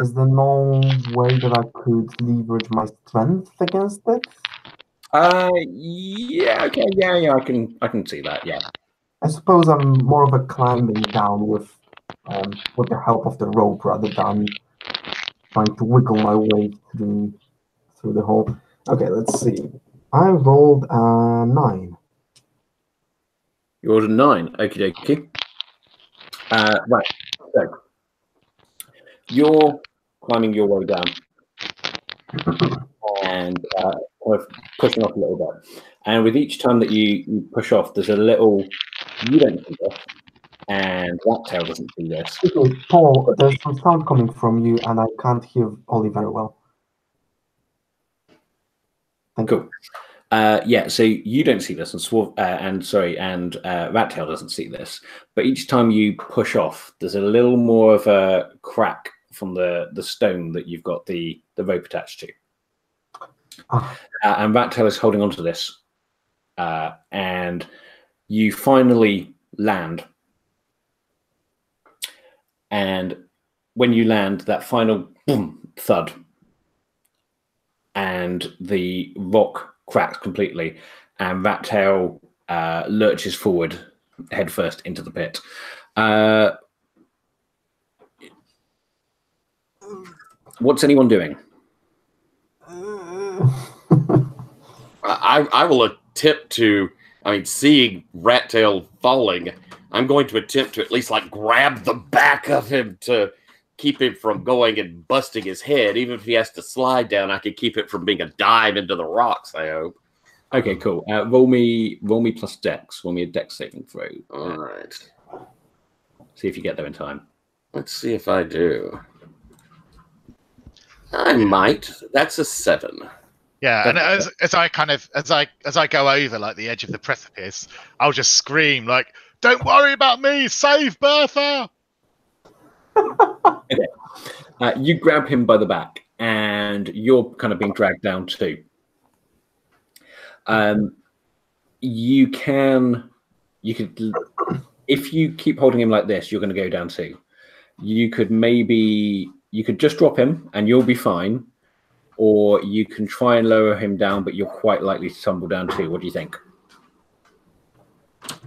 Is there no way that I could leverage my strength against it? Yeah, okay, yeah, I can see that, yeah. I suppose I'm more of a climbing down with the help of the rope rather than trying to wiggle my way through the hole. Okay, let's see. I rolled a 9. You rolled a 9, okie dokie. Right, so you're climbing your way down and kind of pushing off a little bit. And with each time that you push off, there's a little, you don't see this, and Rat Tail doesn't see this. Okay, Paul, there's some sound coming from you, and I can't hear Ollie very well. Thank you. Yeah, so you don't see this, and Rat Tail doesn't see this. But each time you push off, there's a little more of a crack from the stone that you've got the rope attached to. And Rat Tail is holding onto this, and you finally land. And when you land, that final boom thud, and the rock cracks completely, and Rat Tail lurches forward, headfirst into the pit. What's anyone doing? I will attempt to, seeing Rat Tail falling, I'm going to attempt to at least like grab the back of him to keep him from going and busting his head. Even if he has to slide down, I could keep it from being a dive into the rocks, I hope. Okay, cool. Roll me plus dex. Roll me a dex saving throw. All right. See if you get there in time. Let's see if I do. I might. That's a 7. Yeah, and as I go over like the edge of the precipice, I'll just scream like, "Don't worry about me! Save Bertha!" Okay. You grab him by the back, and you're kind of being dragged down too. You could, if you keep holding him like this, you're going to go down too. You could just drop him, and you'll be fine. Or you can try and lower him down, but you're quite likely to tumble down too. What do you think?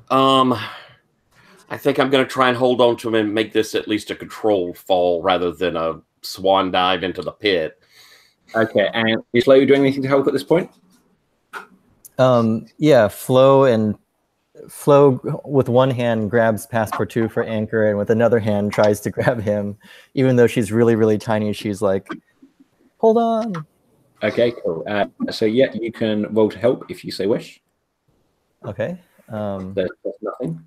I think I'm going to try and hold on to him and make this at least a controlled fall rather than a swan dive into the pit. Okay, and is Flo doing anything to help at this point? Yeah, Flo with one hand grabs Passepartout for anchor, and with another hand tries to grab him, even though she's really, really tiny. She's like, hold on. Okay, cool. So yeah, you can roll to help if you so wish. Okay. There's nothing.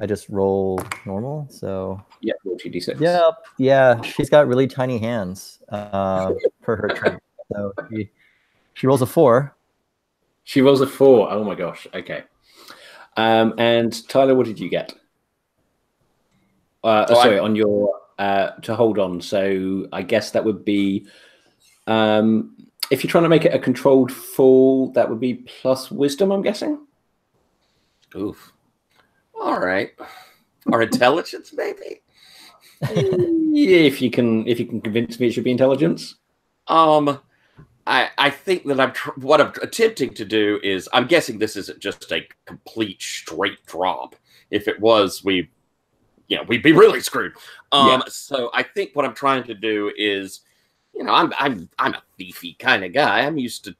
I just roll normal, so Yeah, roll 2d6. yeah, she's got really tiny hands for her turn. So she rolls a 4. She rolls a 4. Oh my gosh. Okay. And Tyler, what did you get? Sorry, on your to hold on. So I guess that would be if you're trying to make it a controlled fall, that would be plus wisdom, I'm guessing. Oof. All right. Or intelligence, maybe. Yeah, if you can convince me it should be intelligence. I think that what I'm attempting to do is, I'm guessing this isn't just a complete straight drop. If it was, we'd be really screwed. So I think what I'm trying to do is, I'm a beefy kind of guy. I'm used to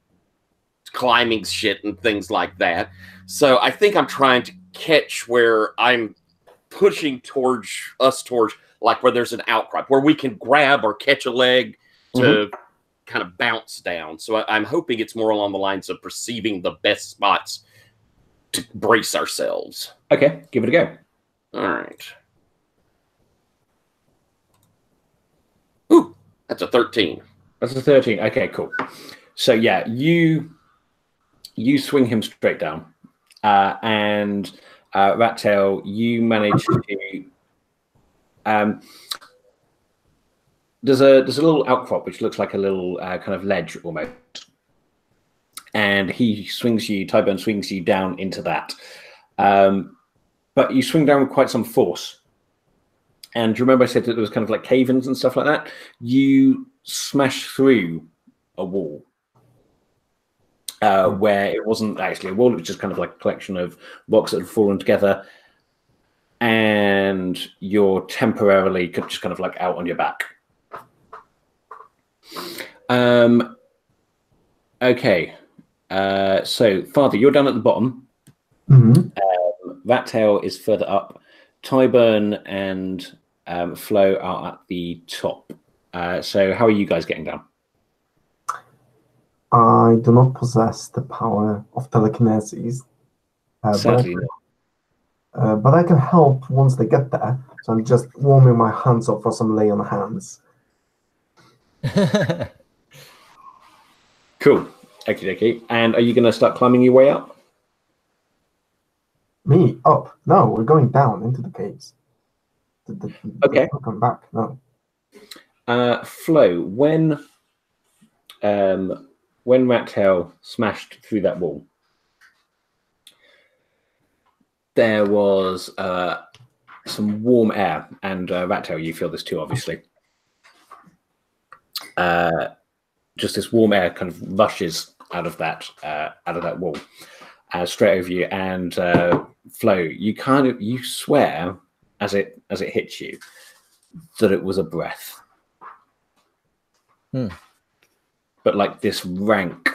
climbing shit and things like that. So I think I'm trying to catch where I'm pushing towards like where there's an outcrop where we can grab or catch a leg to kind of bounce down. So I'm hoping it's more along the lines of perceiving the best spots to brace ourselves. Okay, give it a go. All right. Ooh, that's a 13. That's a 13. Okay, cool. So yeah, you swing him straight down, and Rattail, you manage to. There's a little outcrop which looks like a little kind of ledge almost, and Tyburn swings you down into that, but you swing down with quite some force. And do you remember I said that there was kind of like cave-ins and stuff like that? You smash through a wall where it wasn't actually a wall; it was just kind of like a collection of rocks that had fallen together, and you're temporarily just kind of like out on your back. Okay. So, Father, you're down at the bottom. Rattail is further up. Tyburn and Flo are at the top. So, how are you guys getting down? I do not possess the power of telekinesis. Sadly not. But I can help once they get there. So I'm just warming my hands up for some lay on hands. Cool. Okay. And are you going to start climbing your way up? Me? Up? No, we're going down into the caves. Okay. I'll come back. No. Flo, when Rattail smashed through that wall, there was some warm air, and Rattail, you feel this too, obviously. Just this warm air kind of rushes out of that wall, straight over you, and Flo, you swear as it hits you that it was a breath, but like this rank,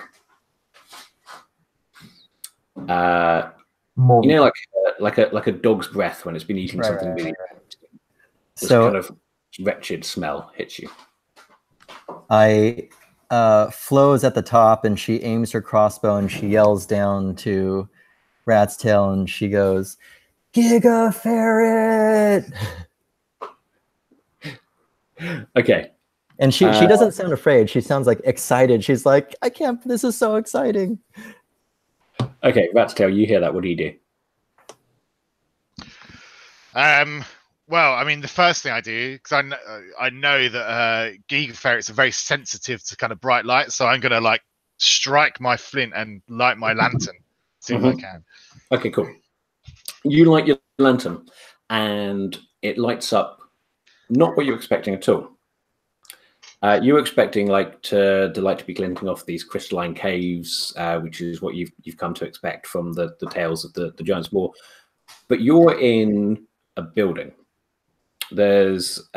like a dog's breath when it's been eating something really. This kind of wretched smell hits you. Flo is at the top, and she aims her crossbow, and she yells down to Rat's Tail, and she goes, "Giga Ferret!" Okay. And she doesn't sound afraid. She sounds like excited. She's like, "I can't! This is so exciting!" Okay, Rat's Tail, you hear that? What do you do? Well, I mean, the first thing I do, because I know that Giga Ferrets are very sensitive to kind of bright light, so I'm gonna like strike my flint and light my lantern as soon as I can. Okay, cool. You light your lantern, and it lights up. Not what you're expecting at all. You were expecting the light to be glinting off these crystalline caves, which is what you've come to expect from the tales of the Giant's War. But you're in a building. There's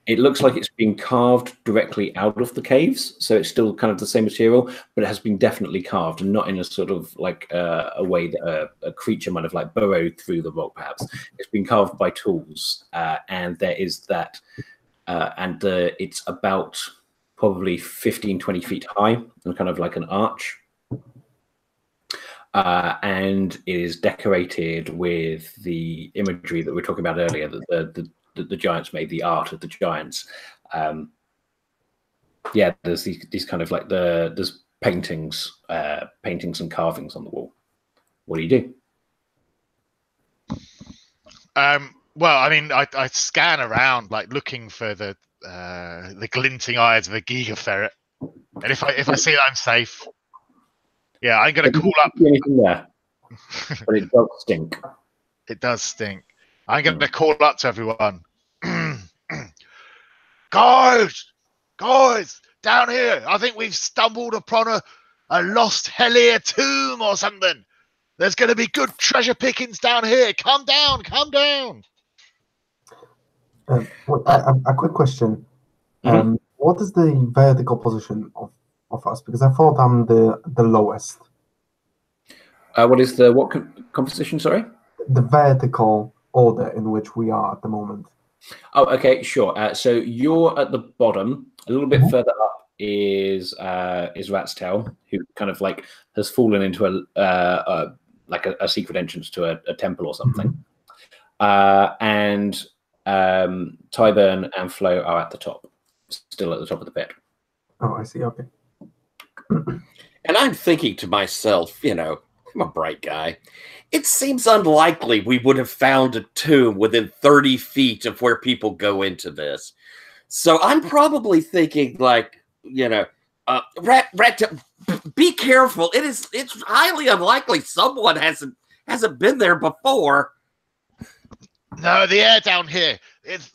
It looks like it's been carved directly out of the caves, so it's still kind of the same material, but it has been definitely carved, and not in a sort of like a way that a creature might have like burrowed through the rock. Perhaps it's been carved by tools, and there is that, it's about probably 15, 20 feet high, and kind of like an arch. And it is decorated with the imagery that we were talking about earlier, that the giants made, the art of the giants. There's these kind of like there's paintings and carvings on the wall. What do you do? Well, I mean, I scan around, like looking for the glinting eyes of a giga ferret, and if I see that I'm safe, yeah, I'm gonna call up. Anything there? But it does stink. It does stink. I'm gonna call up to everyone. Guys, down here, I think we've stumbled upon a lost Hellier tomb or something. There's going to be good treasure pickings down here. Come down. A quick question. What is the vertical position of us? Because I thought I'm the lowest. What is the composition? Sorry. The vertical order in which we are at the moment. Oh, okay, sure. So you're at the bottom. A little bit further up is Rat's Tail, who kind of like has fallen into a secret entrance to a temple or something. And Tyburn and Flo are at the top, still at the top of the pit. Oh, I see. Okay. And I'm thinking to myself, I'm a bright guy. It seems unlikely we would have found a tomb within 30 feet of where people go into this. So I'm probably thinking like, Rat, be careful. It's highly unlikely someone hasn't been there before. No, the air down here. It's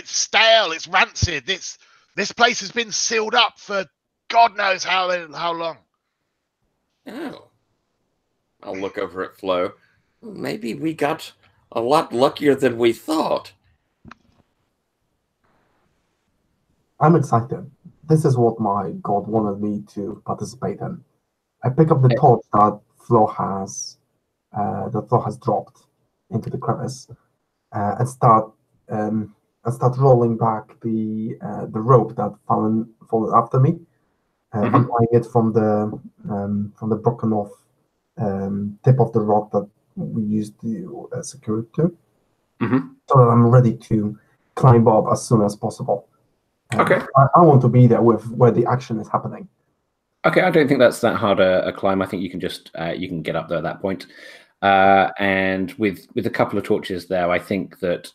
stale, it's rancid. This place has been sealed up for God knows how long. Oh. I'll look over at Flo. Maybe we got a lot luckier than we thought. I'm excited. This is what my god wanted me to participate in. I pick up the torch that Flo has dropped into the crevice, and start rolling back the rope that fallen after me, untying it from the broken off tip of the rock that we used to secure it to, so that I'm ready to climb up as soon as possible. Okay. I want to be there with where the action is happening. Okay, I don't think that's that hard a climb. I think you can just you can get up there at that point. And with a couple of torches there, I think that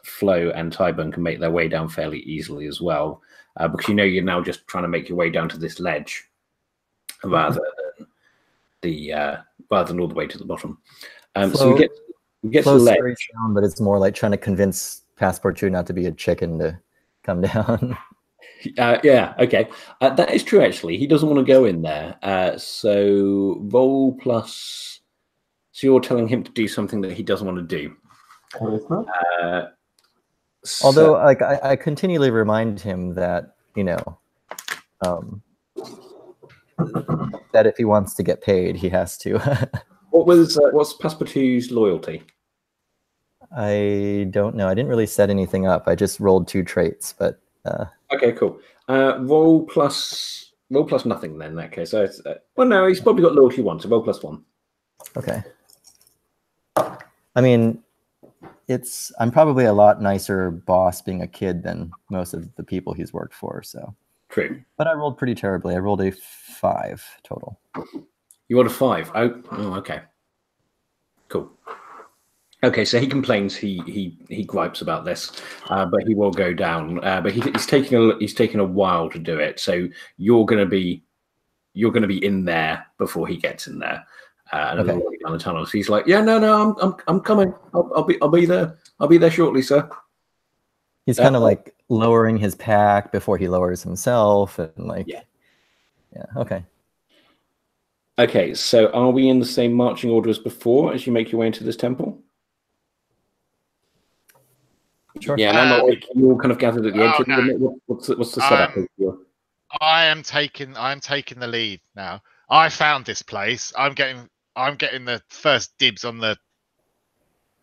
Flo and Tyburn can make their way down fairly easily as well, because you're now just trying to make your way down to this ledge rather than all the way to the bottom. So we get to the ledge. Down, but it's more like trying to convince Passepartout not to be a chicken to come down. Yeah, okay. That is true, actually. He doesn't want to go in there. So roll plus... So you're telling him to do something that he doesn't want to do. Although, I continually remind him that, that if he wants to get paid, he has to. What's Passepartout's loyalty? I don't know. I didn't really set anything up. I just rolled 2 traits, but... Okay, cool. Roll plus nothing then in that case. So no, he's probably got loyalty 1, so roll plus 1. Okay. I mean, I'm probably a lot nicer boss being a kid than most of the people he's worked for, so. True. But I rolled pretty terribly. I rolled a 5 total. You rolled a 5? Oh, okay. Cool. Okay, so he complains, he gripes about this, but he will go down. But he's taking a while to do it. So you're gonna be in there before he gets in there, and a little way down the tunnel. So he's like, yeah, no, I'm coming. I'll be there. I'll be there shortly, sir. He's kind of like lowering his pack before he lowers himself, and like, yeah, okay. Okay, so are we in the same marching order as before as you make your way into this temple? Sure. Yeah, and I'm awake. You all kind of gathered at the edge Oh, of the limit. What's the setup? I am taking the lead now. I found this place. I'm getting the first dibs on the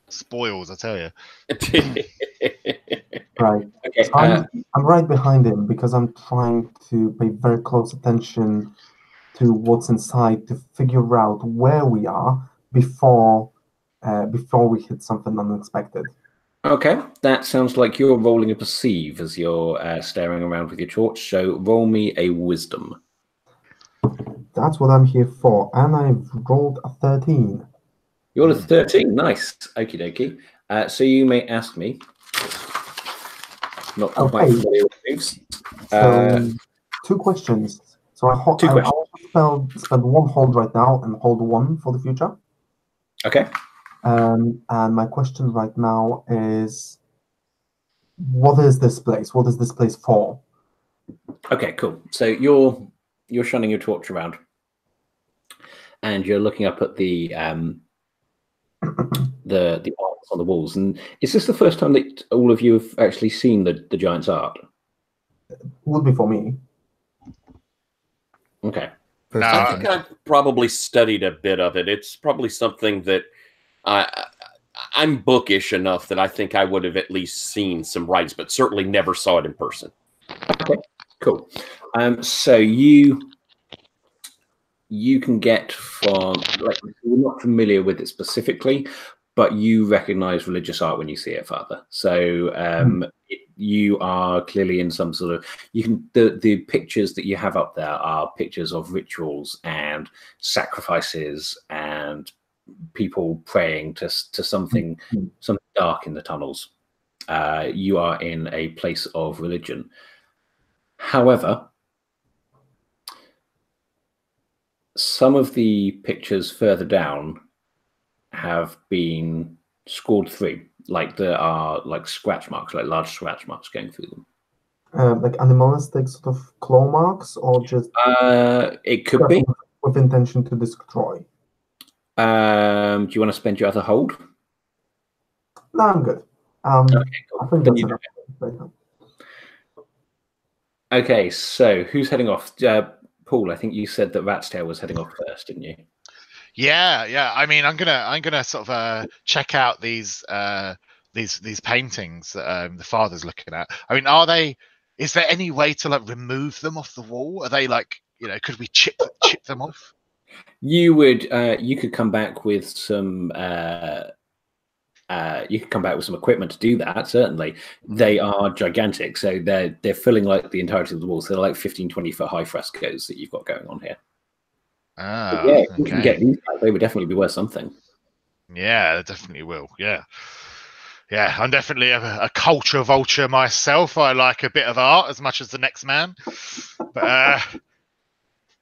spoils, I tell you. Right. Okay. So I'm right behind him because I'm trying to pay very close attention to what's inside to figure out where we are before we hit something unexpected. Okay, that sounds like you're rolling a perceive as you're staring around with your torch. So roll me a wisdom. That's what I'm here for, and I've rolled a 13. You're a 13. Nice. Okie dokie. So you may ask me. Not quite familiar with moves. So 2 questions. So I spend 1 hold right now and hold 1 for the future. Okay. And my question right now is, what is this place? What is this place for? Okay, cool. So you're shining your torch around, and you're looking up at the arts on the walls. And is this the first time that all of you have actually seen the giant's art? Would be for me. Okay. I think I've probably studied a bit of it. It's probably something that I'm bookish enough that I think I would have at least seen some writings, but certainly never saw it in person. Okay, cool. So you can get from, like, we're not familiar with it specifically, but you recognize religious art when you see it, Father. So you are clearly in some sort of, the pictures that you have up there are pictures of rituals and sacrifices and people praying to something dark in the tunnels. You are in a place of religion. However, some of the pictures further down have been scored through, like there are like scratch marks, like large scratch marks going through them. Like animalistic sort of claw marks, or just it could be with intention to destroy. Do you want to spend your other hold? No, I'm good. Okay, cool. I think that's enough right now. Okay, so who's heading off? Paul, I think you said that Rat's Tail was heading off first, didn't you? Yeah. I mean, I'm gonna sort of check out these paintings that the father's looking at. I mean, is there any way to like remove them off the wall? Are they like, could we chip them off? You could come back with some equipment to do that. Certainly, they are gigantic, so they're filling like the entirety of the walls. They're like 15, 20 foot high frescoes that you've got going on here. Ah, yeah, okay. You can get these back, they would definitely be worth something. Yeah, they definitely will. Yeah, I'm definitely a culture vulture myself. I like a bit of art as much as the next man, but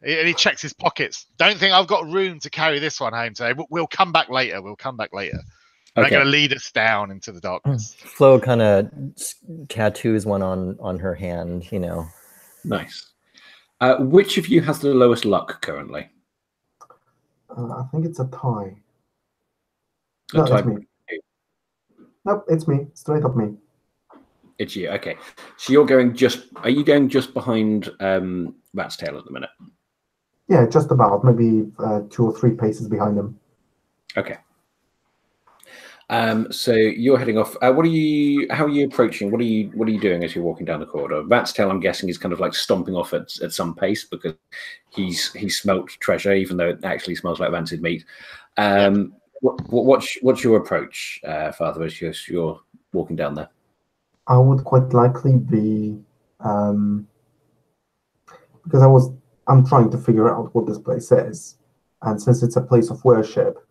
and he checks his pockets. Don't think I've got room to carry this one home today. We'll come back later. Okay. They're going to lead us down into the darkness. Flo kind of tattoos one on her hand, Nice. Which of you has the lowest luck currently? I think it's a tie. It's me. Nope, it's me. Straight up me. It's you. Okay. So you're going are you going just behind Rat's Tail at the minute? Yeah, just about. Maybe 2 or 3 paces behind him. Okay. So you're heading off. How are you approaching? What are you doing as you're walking down the corridor? Rat's Tail, I'm guessing, is kind of like stomping off at some pace because he's smelt treasure, even though it actually smells like rancid meat. What's your approach, Father, as you're walking down there? I would quite likely be because I'm trying to figure out what this place is, and since it's a place of worship,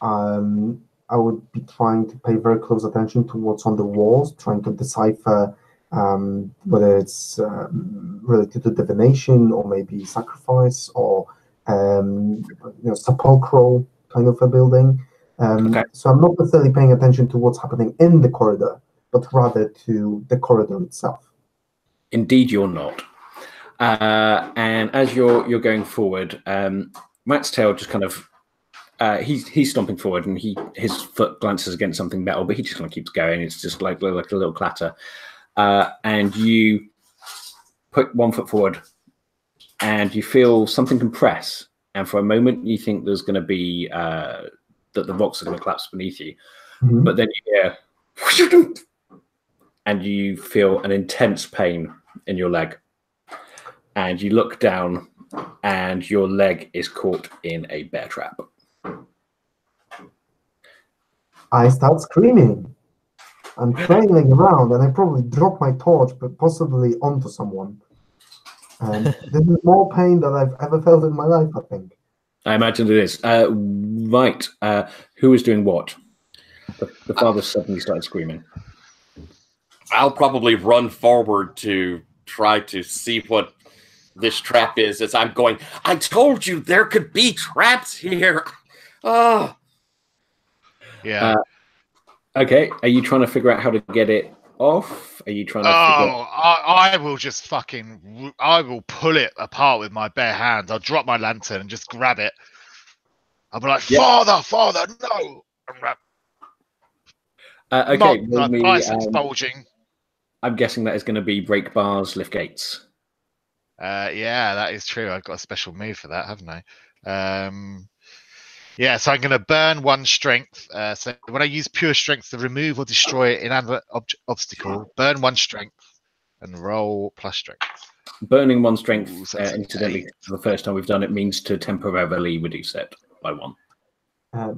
I would be trying to pay very close attention to what's on the walls, trying to decipher whether it's related to divination or maybe sacrifice or sepulchral kind of a building. So I'm not necessarily paying attention to what's happening in the corridor, but rather to the corridor itself. Indeed, you're not. And as you're going forward, Rat's Tail just kind of He's stomping forward, and his foot glances against something metal, but he just kind of keeps going. It's just like a little clatter, and you put one foot forward, and you feel something compress, and for a moment you think there's going to be that the rocks are going to collapse beneath you, but then you hear, and you feel an intense pain in your leg, and you look down, and your leg is caught in a bear trap. I start screaming. I'm trailing around, and I probably drop my torch, but possibly onto someone. And this is more pain than I've ever felt in my life, I think. I imagine it is. Right. Who is doing what? The father suddenly started screaming. I'll probably run forward to try to see what this trap is as I'm going, I told you there could be traps here. Oh. Yeah. Okay. Are you trying to figure out how to get it off? Are you trying to I will just I will pull it apart with my bare hands. I'll drop my lantern and just grab it. I'll be like, Father, no. Okay. My biceps bulging. I'm guessing that is going to be break bars, lift gates. Yeah, that is true. I've got a special move for that, haven't I? Yeah, so I'm going to burn 1 strength. So when I use pure strength to remove or destroy an inanimate obstacle, burn 1 strength and roll plus strength. Burning 1 strength, incidentally, for the first time we've done it, means to temporarily reduce it by 1.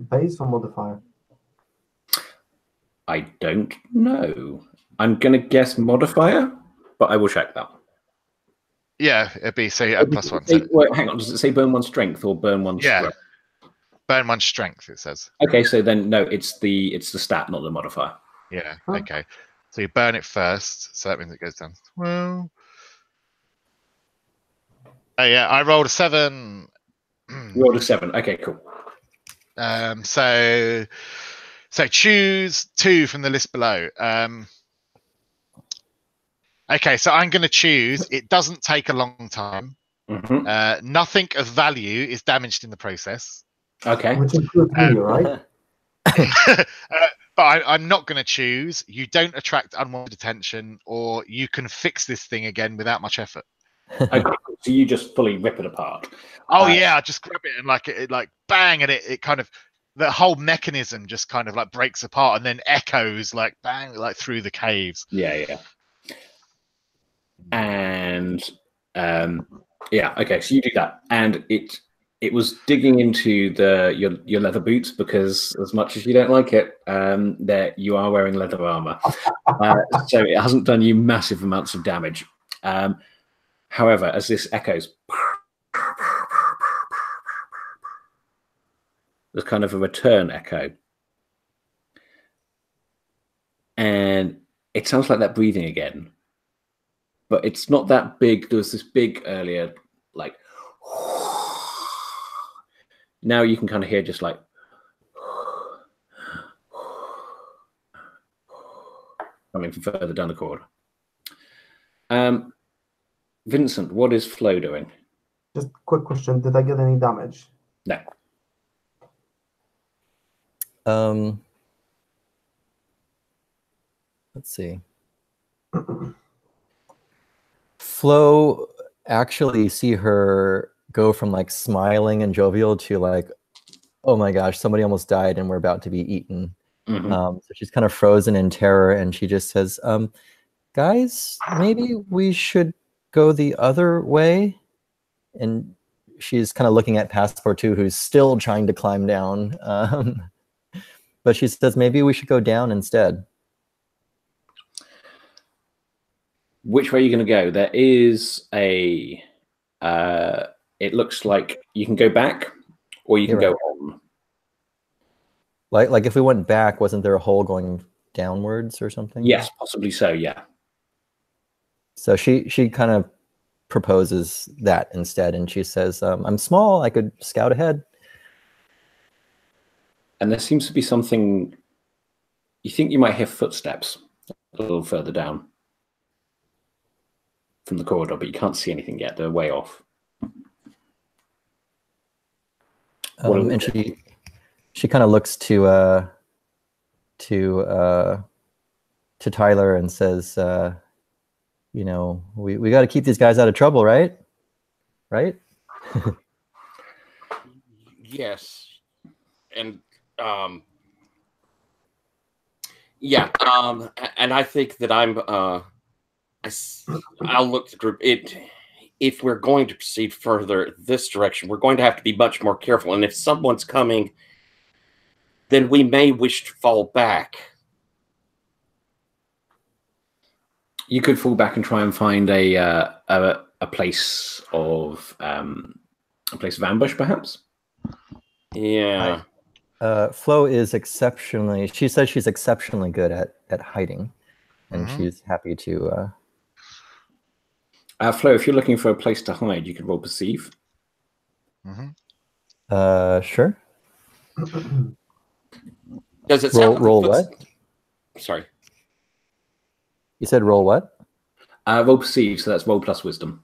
Base or modifier? I don't know. I'm going to guess modifier, but I will check that. Yeah, it'd be say plus 1. Wait, hang on. Does it say burn 1 strength or burn 1 strength? Burn 1 strength, it says. Okay, so then no, it's the stat, not the modifier. Yeah. Okay. So you burn it first, so that means it goes down. Well. Oh yeah, I rolled a 7. You rolled a 7. Okay, cool. So choose 2 from the list below. Okay, so I'm going to choose. It doesn't take a long time. Nothing of value is damaged in the process. Okay. Which includes me, right? But I'm not going to choose. You don't attract unwanted attention, or you can fix this thing again without much effort. Okay, so you just fully rip it apart. Oh yeah, I just grab it and like bang, and it kind of, the whole mechanism just kind of like breaks apart and then echoes like bang, like through the caves. Yeah. And yeah, okay, so you do that, and it was digging into your leather boots, because as much as you don't like it, that you are wearing leather armor, so it hasn't done you massive amounts of damage. However, as this echoes, there's kind of a return echo, and it sounds like that breathing again, but it's not that big. There was this big earlier, like, now you can kind of hear just like coming from further down the corridor. Vincent, what is Flo doing? Just quick question: did I get any damage? No. Let's see. Flo, actually see her go from like smiling and jovial to like, oh my gosh, somebody almost died and we're about to be eaten. So she's kind of frozen in terror, and she just says, guys, maybe we should go the other way. And she's kind of looking at Passport 2, who's still trying to climb down. But she says, maybe we should go down instead. Which way are you going to go? There is a, it looks like you can go back or you can go on. Like if we went back, wasn't there a hole going downwards or something? Yes, possibly so, yeah. So she kind of proposes that instead, and she says, I'm small, I could scout ahead. And there seems to be something, you think you might hear footsteps a little further down from the corridor, but you can't see anything yet. They're way off. And she kind of looks to Tyler and says, you know, we got to keep these guys out of trouble, right? Right? Yes. And yeah, and I think that I'll look at the group. If we're going to proceed further this direction, we're going to have to be much more careful. And if someone's coming, then we may wish to fall back. You could fall back and try and find a place of ambush, perhaps. Yeah. Flo is exceptionally. She says she's exceptionally good at hiding, and she's happy to. Flo, if you're looking for a place to hide, you could roll perceive. Sure. Does it sound roll like what? Sorry. You said roll what? Roll perceive, so that's roll plus wisdom.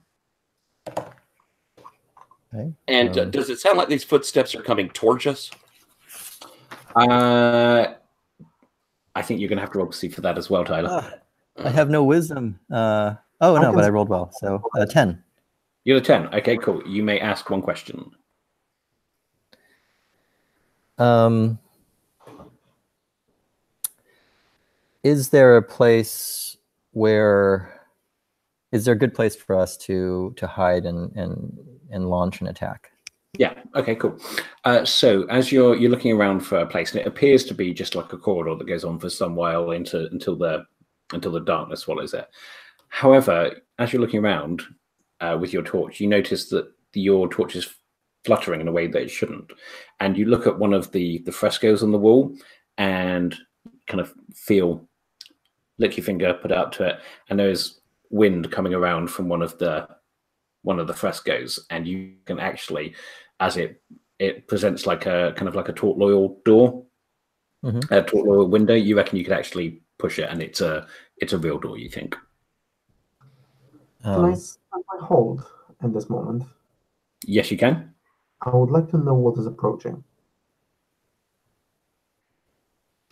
Okay. And does it sound like these footsteps are coming towards us? I think you're going to have to roll perceive for that as well, Tyler. I have no wisdom. Oh no, but I rolled well, so 10. You're the 10. Okay, cool. You may ask one question. Is there a place where? Is there a good place for us to hide and launch an attack? Yeah. Okay. Cool. So as you're looking around for a place, and it appears to be just like a corridor that goes on for some while until the darkness swallows it. However, as you're looking around with your torch, you notice that your torch is fluttering in a way that it shouldn't, and you look at one of the frescoes on the wall and kind of lick your finger, put it up to it, and there's wind coming around from one of the frescoes, and you can actually, as it presents like a kind of like a taut loyal door, a taut loyal window, you reckon you could actually push it, and it's a real door, you think. Can I spend my hold in this moment? Yes, you can. I would like to know what is approaching.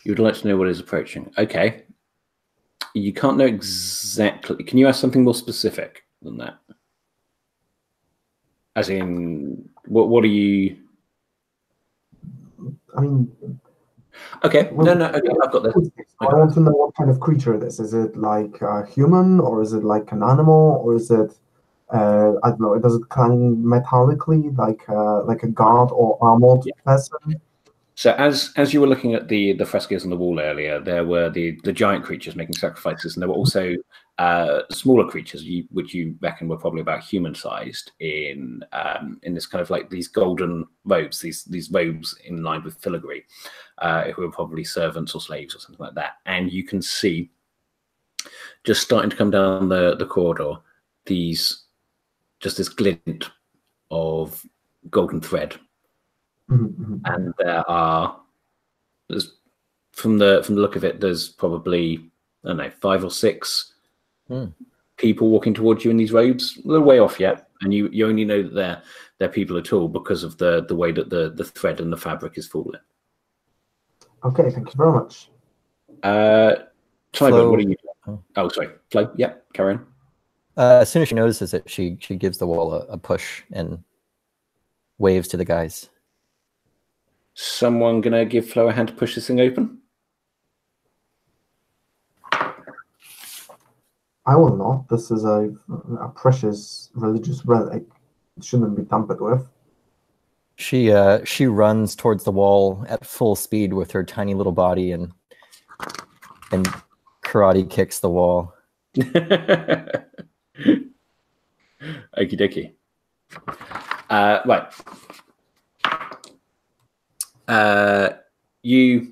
You would like to know what is approaching. Okay. You can't know exactly. Can you ask something more specific than that? As in, what are you? I mean, okay, no, okay, I've got this. I want to know what kind of creature it is. Is it like a human, or is it like an animal, or is it? I don't know. Does it climb metallically, like a god or armored person? So as you were looking at the frescoes on the wall earlier, there were the giant creatures making sacrifices, and there were also smaller creatures, which you reckon were probably about human-sized, in this kind of like these golden robes, these robes in line with filigree, who were probably servants or slaves or something like that. And you can see, just starting to come down the corridor, this glint of golden thread. And there's from the look of it, there's probably, I don't know, 5 or 6 people walking towards you in these robes. They're way off yet, and you only know that they're people at all because of the way that the thread and the fabric is falling. Okay, thank you very much. Flo, what are you doing? Oh, sorry, Flo. Yeah, carry on. As soon as she notices it, she gives the wall a push and waves to the guys. Someone gonna give Flo a hand to push this thing open? I will not. This is a precious religious relic. It shouldn't be tampered with. She runs towards the wall at full speed with her tiny little body and karate kicks the wall. Okie dokie. Right. You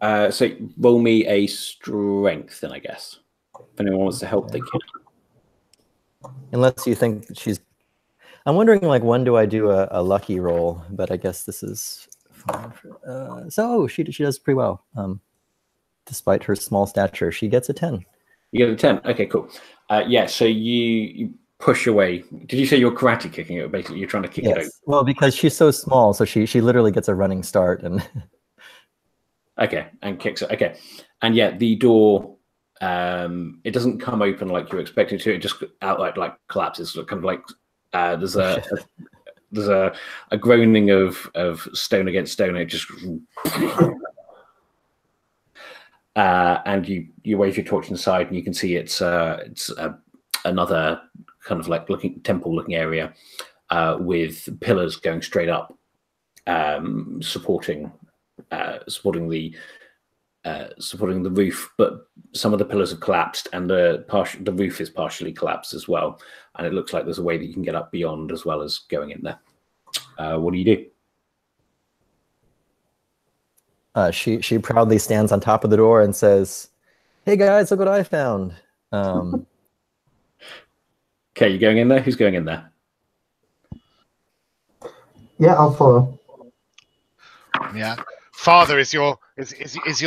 so roll me a strength, then I guess. If anyone wants to help, they can. Unless you think that she's. I'm wondering, like, when do I do a lucky roll? But I guess this is. She does pretty well. Despite her small stature, she gets a 10. You get a 10. Okay, cool. Yeah. So you push away. Did you say you're karate kicking it? Basically, you're trying to kick it over. Well, because she's so small, so she literally gets a running start and. Okay, and kicks it. Okay, and yeah, the door. It doesn't come open like you expect it to. It just outright like collapses. So it kind of like there's a groaning of stone against stone. It just and you wave your torch inside, and you can see it's another kind of like temple looking area with pillars going straight up, supporting the roof, but some of the pillars have collapsed, and the roof is partially collapsed as well. And it looks like there's a way that you can get up beyond as well as going in there. What do you do? She proudly stands on top of the door and says, "Hey guys, look what I found." Okay, you going in there? Who's going in there? Yeah, I'll follow. Yeah. Father, is your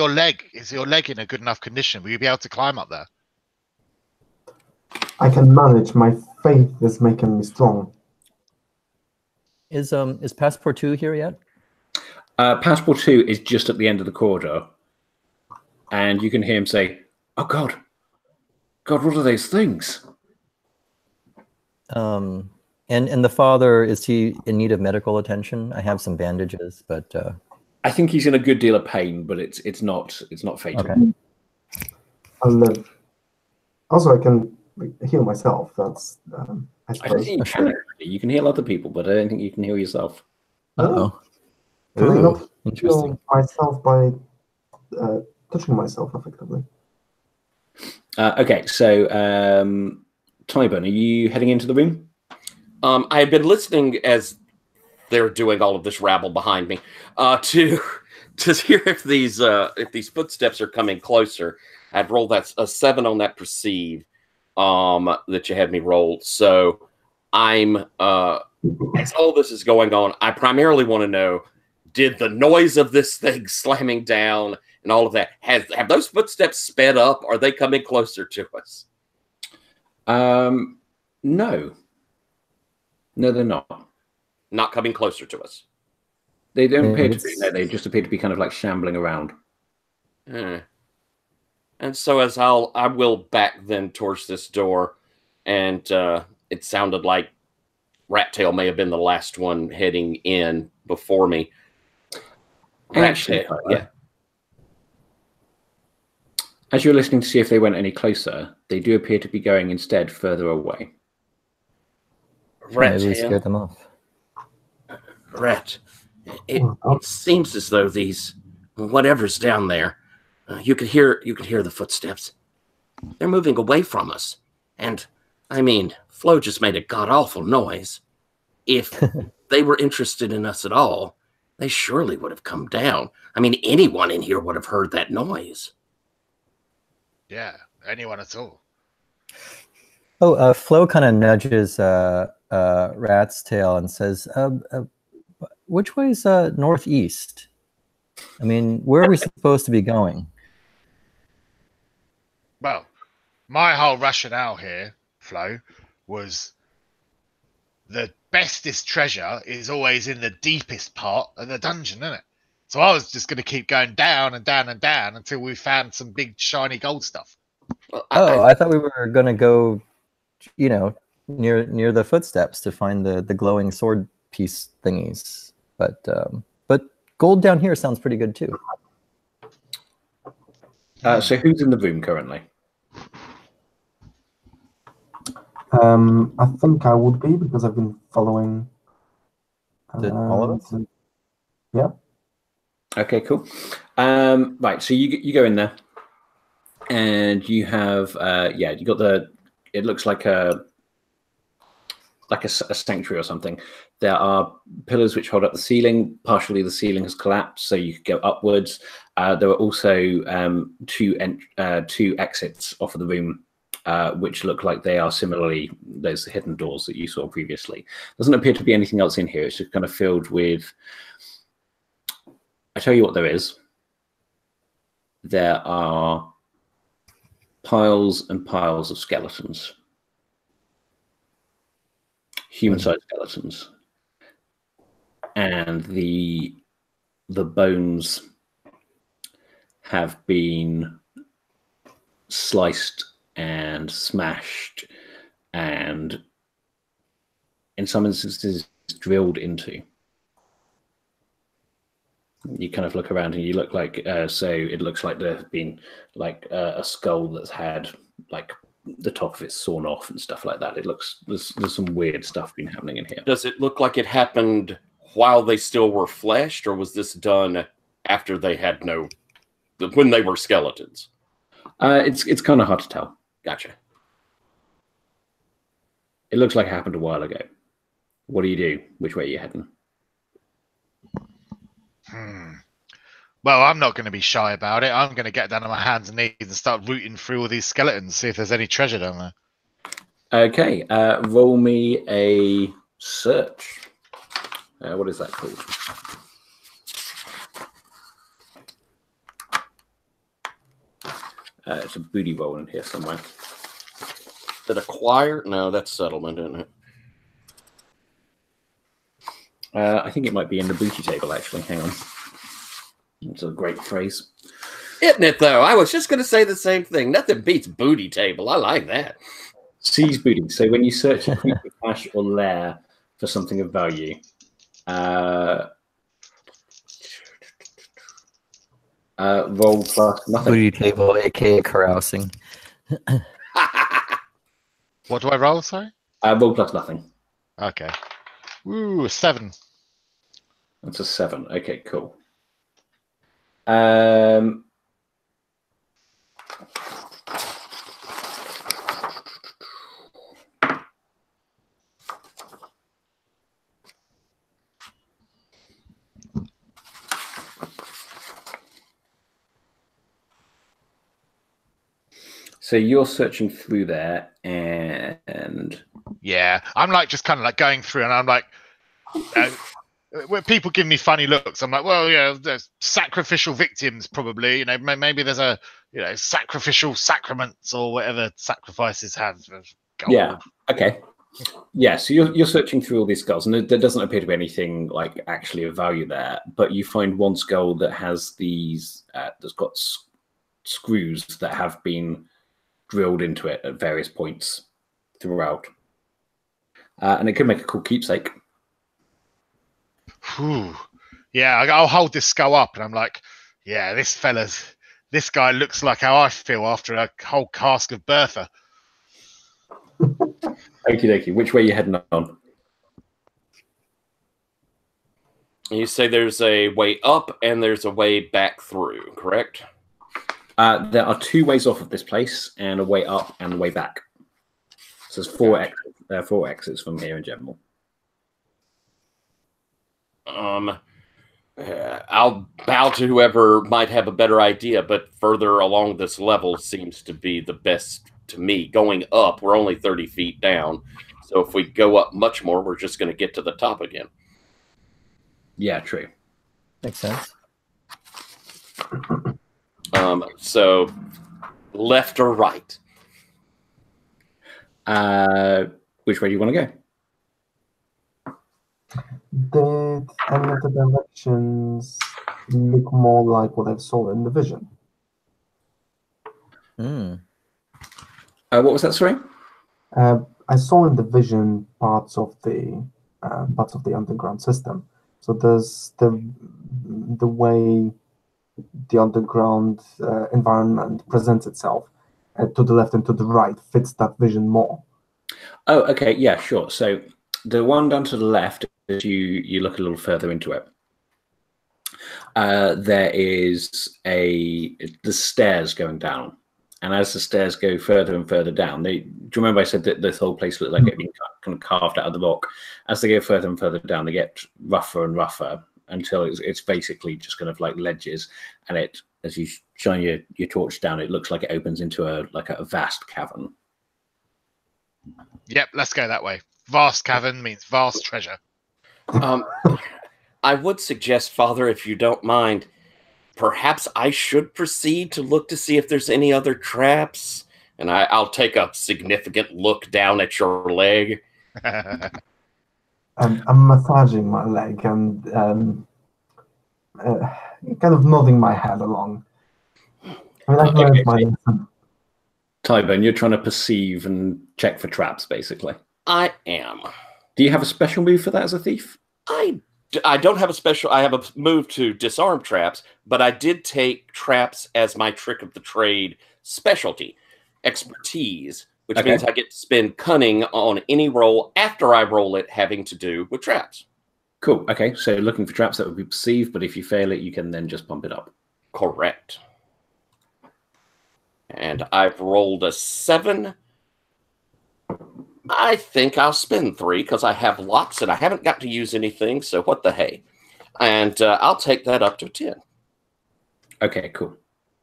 leg in a good enough condition? Will you be able to climb up there? I can manage. My faith is making me strong. Is Passport 2 here yet? Passport 2 is just at the end of the corridor, and you can hear him say, "Oh God, what are those things?" And the father, is he in need of medical attention? I have some bandages, but I think he's in a good deal of pain, but it's not fatal. okay. I'll live. Also, I can heal myself. That's I I don't suppose. think you can. Actually. You can heal other people, but I don't think you can heal yourself. Uh-oh. Can I not Interesting. heal myself by touching myself effectively? Okay, so Tybun, are you heading into the room? I had been listening as they're doing all of this rabble behind me to hear if these footsteps are coming closer. I'd roll that a 7 on that perceive that you had me roll. So I'm as all this is going on, I primarily want to know, did the noise of this thing slamming down and all of that, have those footsteps sped up? Are they coming closer to us? No, they're not. Not coming closer to us. They don't appear to be. No, they just appear to be kind of like shambling around. And so as I will back then towards this door, and it sounded like Rat-tail may have been the last one heading in before me. Rat-tail, yeah. As you're listening to see if they went any closer, they do appear to be going instead further away. Maybe we scared them off. Rat, it seems as though these whatever's down there, you could hear the footsteps. They're moving away from us, and I mean, Flo just made a god awful noise. If they were interested in us at all, they surely would have come down. I mean, anyone in here would have heard that noise. Yeah, anyone at all. Oh, Flo kind of nudges Rat's tail and says, which way is northeast? I mean, where are we supposed to be going? Well, my whole rationale here, Flo, was the bestest treasure is always in the deepest part of the dungeon, isn't it? So I was just going to keep going down and down and down until we found some big shiny gold stuff. Well, I thought we were going to go, near the footsteps to find the glowing sword piece thingies. But gold down here sounds pretty good too. So who's in the room currently? I think I would be, because I've been following. All of us? Yeah. Okay, cool. Right, so you go in there, and you have you got it looks like a sanctuary or something. There are pillars which hold up the ceiling. Partially the ceiling has collapsed, so you could go upwards. There are also two exits off of the room, which look like they are similarly those hidden doors that you saw previously. Doesn't appear to be anything else in here. It's just kind of filled with, I tell you what there is. There are piles and piles of skeletons. human-sized skeletons, and the bones have been sliced and smashed and in some instances drilled into. You kind of look around and you look like so it looks like there's been like a skull that's had like the top of it sawn off and stuff like that. It looks there's some weird stuff been happening in here. Does it look like it happened while they still were fleshed, or was this done after they had when they were skeletons? It's kind of hard to tell. Gotcha. It looks like it happened a while ago. What do you do? Which way are you heading? Well, I'm not going to be shy about it. I'm going to get down on my hands and knees and start rooting through all these skeletons, see if there's any treasure down there. Okay, roll me a search. What is that called? It's a booty roll in here somewhere. Did acquire? No, that's settlement, isn't it? I think it might be in the booty table, actually. Hang on. It's a great phrase. Isn't it, though? I was just going to say the same thing. Nothing beats booty table. I like that. Seize booty. So when you search a creepy cache or lair for something of value, roll plus nothing. Booty table, aka carousing. What do I roll, sorry? Roll plus nothing. Okay. Ooh, 7. That's a 7. Okay, cool. So you're searching through there, and yeah, I'm like just kind of like going through, and I'm like, when people give me funny looks, I'm like, well, yeah, there's sacrificial victims probably. You know, maybe there's a sacrificial sacraments or whatever sacrifices have. Gold. Yeah. Okay. Yeah. So you're searching through all these skulls, and there doesn't appear to be anything like actually of value there. But you find one skull that has these that's got screws that have been drilled into it at various points throughout, and it could make a cool keepsake. Whew. Yeah, I'll hold this skull up, and I'm like, yeah, this guy looks like how I feel after a whole cask of Bertha. Okie dokie. Which way are you heading on? You say there's a way up and there's a way back through, correct? There are 2 ways off of this place, and a way up and a way back. So there's 4 exits. There are 4 exits from here in general. I'll bow to whoever might have a better idea, but further along this level seems to be the best to me. Going up, we're only 30 feet down, so if we go up much more, we're just going to get to the top again. Yeah, true. Makes sense. So left or right? Which way do you want to go? Did any of the directions look more like what I saw in the vision? What was that, sorry? I saw in the vision parts of the underground system. So there's the way the underground environment presents itself to the left and to the right fits that vision more. Oh, okay, yeah, sure. So the one down to the left, as you look a little further into it, there is the stairs going down, and as the stairs go further and further down, do you remember I said that this whole place looked like it had been kind of carved out of the rock? As they go further and further down, they get rougher and rougher until it's basically just kind of like ledges, and it, as you shine your torch down, it looks like it opens into a vast cavern. Yep, let's go that way. Vast cavern means vast treasure. I would suggest, Father, if you don't mind, perhaps I should proceed to look to see if there's any other traps, and I'll take a significant look down at your leg. And I'm massaging my leg and kind of nodding my head along. I mean, I've learned my lesson. Tybone, you're trying to perceive and check for traps, basically. I am. Do you have a special move for that as a thief? I don't have a special. I have a move to disarm traps, but I did take traps as my trick of the trade specialty, expertise, which means I get to spend cunning on any roll after I roll it having to do with traps. Cool. Okay, so looking for traps that would be perceived, but if you fail it, you can then just bump it up. Correct. And I've rolled a 7. I think I'll spend 3 because I have lots and I haven't got to use anything, so what the hey. And I'll take that up to 10. Okay, cool.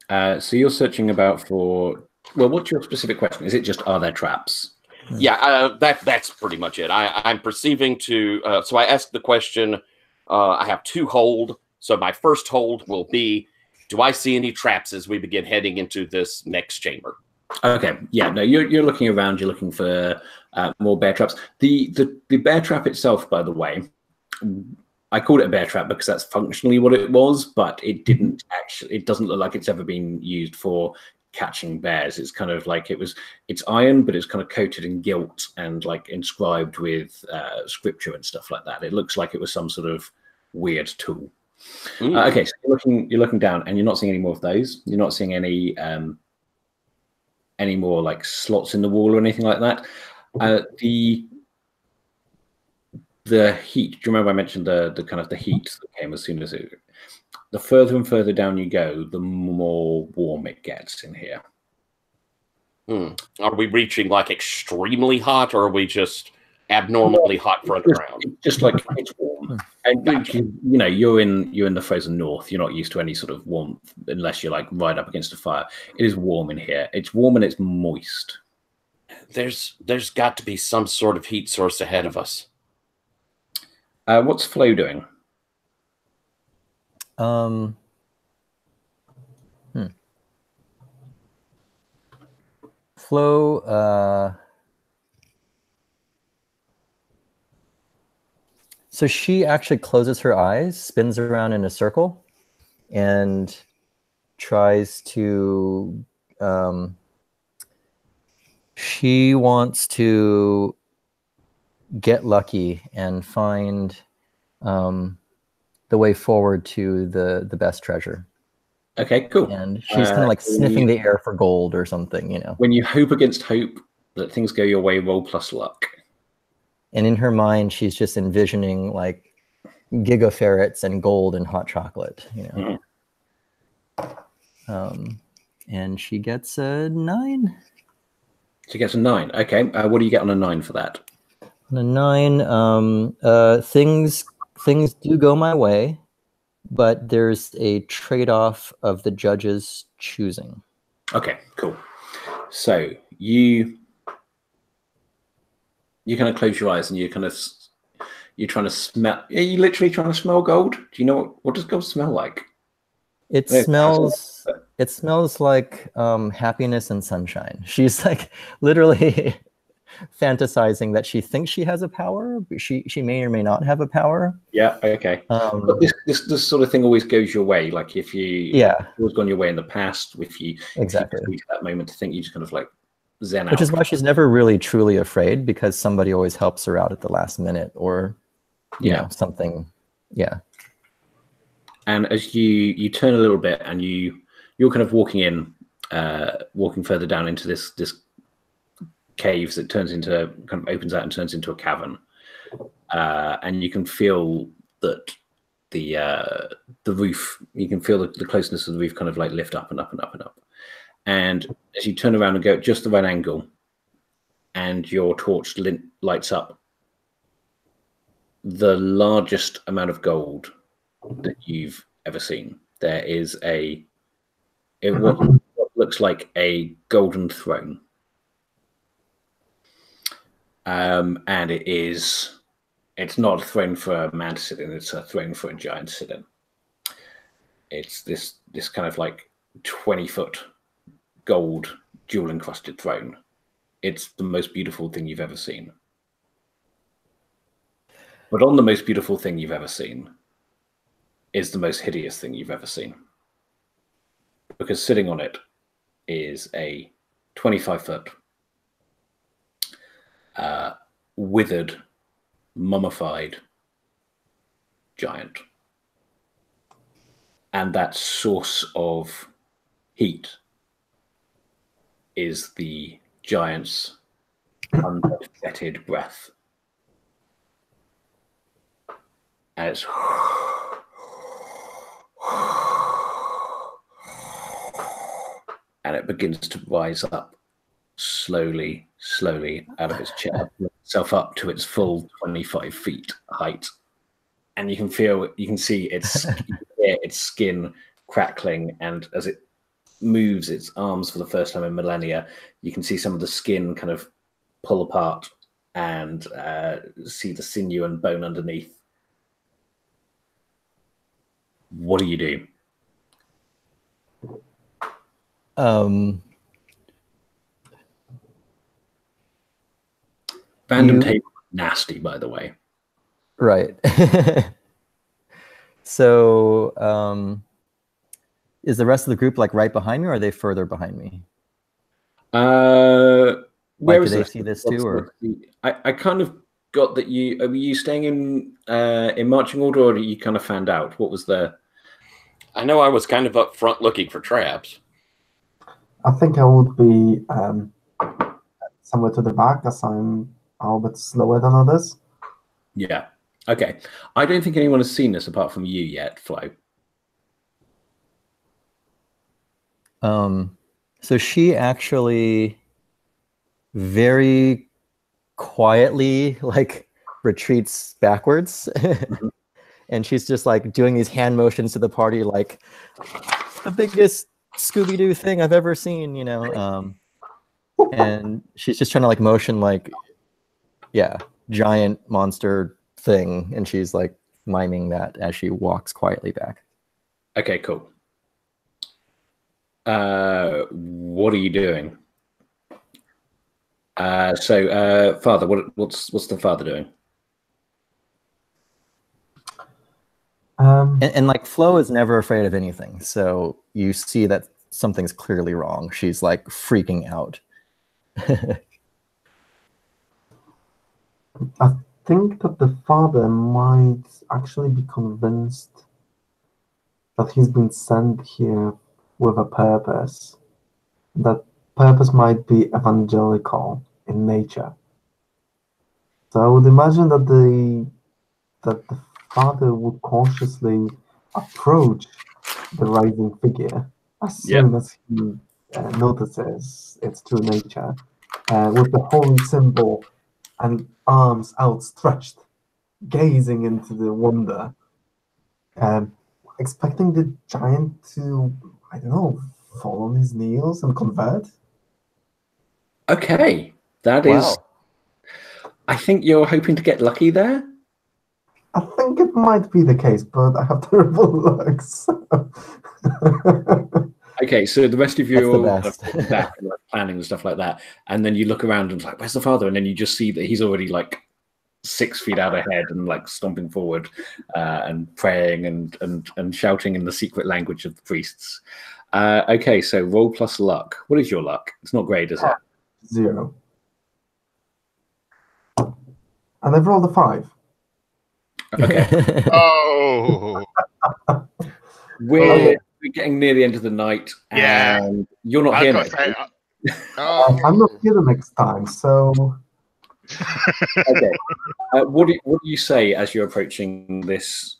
So you're searching about for... Well, what's your specific question? Is it just, are there traps? Yeah, that's pretty much it. I'm perceiving to... so I asked the question, I have 2 hold, so my first hold will be, do I see any traps as we begin heading into this next chamber? Okay, yeah, no, you're looking around, you're looking for more bear traps. The bear trap itself, by the way, I called it a bear trap because that's functionally what it was, but it didn't actually, it doesn't look like it's ever been used for catching bears. It's kind of like it's iron, but it's kind of coated in gilt and like inscribed with scripture and stuff like that. It looks like it was some sort of weird tool. Okay, so you're looking down and you're not seeing any more of those. You're not seeing any more like slots in the wall or anything like that. The heat. Do you remember I mentioned the kind of the heat that came as soon as it? The further and further down you go, the more warm it gets in here. Are we reaching like extremely hot, or are we just abnormally hot for underground? Just like it's warm, and you know you're in the frozen north. You're not used to any sort of warmth unless you're like right up against a fire. It is warm in here. It's warm and it's moist. There's got to be some sort of heat source ahead of us. What's Flo doing? Flo, so she actually closes her eyes, spins around in a circle, and tries to, she wants to get lucky and find the way forward to the best treasure. Okay, cool. And she's kind of like sniffing the air for gold or something, you know. When you hope against hope that things go your way, roll plus luck. And in her mind, she's just envisioning like gigaferrets and gold and hot chocolate, you know. And she gets a 9. She gets a 9. Okay. What do you get on a 9 for that? On a 9, things do go my way, but there's a trade-off of the judge's choosing. Okay, cool. So you kind of close your eyes and you're trying to smell. Are you literally trying to smell gold? Do you know what does gold smell like? It smells like happiness and sunshine. She's like literally fantasizing that she thinks she has a power, but she may or may not have a power. Yeah, okay. But this sort of thing always goes your way. Like if it's always gone your way in the past, if you reach that moment to think, you just kind of like zen out. Which is why she's never really truly afraid, because somebody always helps her out at the last minute or you know, something. Yeah. And as you turn a little bit and you're kind of walking further down into this caves that opens out and turns into a cavern, and you can feel that the roof, you can feel the closeness of the roof kind of like lift up and up and up and up. And as you turn around and go at just the right angle, and your torch lights up the largest amount of gold that you've ever seen. There is what looks like a golden throne. And it's not a throne for a man to sit in, it's a throne for a giant to sit in. It's this kind of like 20-foot gold jewel encrusted throne. It's the most beautiful thing you've ever seen. But on the most beautiful thing you've ever seen is the most hideous thing you've ever seen. Because sitting on it is a 25-foot withered, mummified giant. And that source of heat is the giant's unfettered breath. And it's and it begins to rise up slowly out of its chair, itself up to its full 25 feet height. And you can see its skin crackling, and as it moves its arms for the first time in millennia, you can see some of the skin kind of pull apart and see the sinew and bone underneath. What do you do? Random table nasty, by the way. Right. So, is the rest of the group like right behind me, or are they further behind me? Where do they see this too? Or I kind of got that you were you staying in marching order, or you kind of found out what was there? I know I was kind of up front looking for traps. I think I would be somewhere to the back, as I'm a little bit slower than others. Yeah. Okay. I don't think anyone has seen this apart from you yet, Flo. So she actually very quietly like retreats backwards. And she's just like doing these hand motions to the party, like the biggest Scooby-Doo thing I've ever seen, you know. And she's just trying to like motion like, yeah, giant monster thing, and she's like miming that as she walks quietly back. Okay, cool. What are you doing? So, Father, what's the father doing? And like Flo is never afraid of anything, so you see that something's clearly wrong. She's like freaking out. I think that the father might actually be convinced that he's been sent here with a purpose. That purpose might be evangelical in nature. So I would imagine that the father would cautiously approach the rising figure as soon as he notices its true nature, with the holy symbol and arms outstretched, gazing into the wonder, expecting the giant to, I don't know, fall on his knees and convert. Okay, that is. I think you're hoping to get lucky there. I think it might be the case, but I have terrible luck. So. Okay, so the rest of you are back and like planning and stuff like that, and then you look around and it's like, "Where's the father?" And then you just see that he's already like 6 feet out ahead and like stomping forward and praying and shouting in the secret language of the priests. Okay, so roll plus luck. What is your luck? It's not great, is it? 0. And I've rolled a 5. Okay. Oh. We're getting near the end of the night, and you're not here next week. I'm not here the next time, so. Okay. What do you say as you're approaching this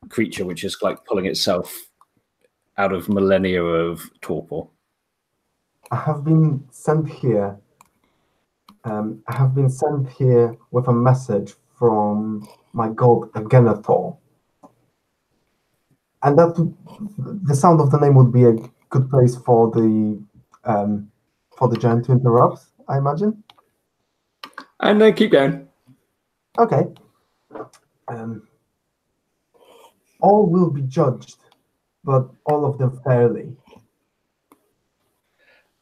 creature, which is like pulling itself out of millennia of torpor? I have been sent here. I have been sent here with a message from my god Agenator. And that the sound of the name would be a good place for the giant to interrupt, I imagine. And then keep going. Okay. All will be judged, but all of them fairly.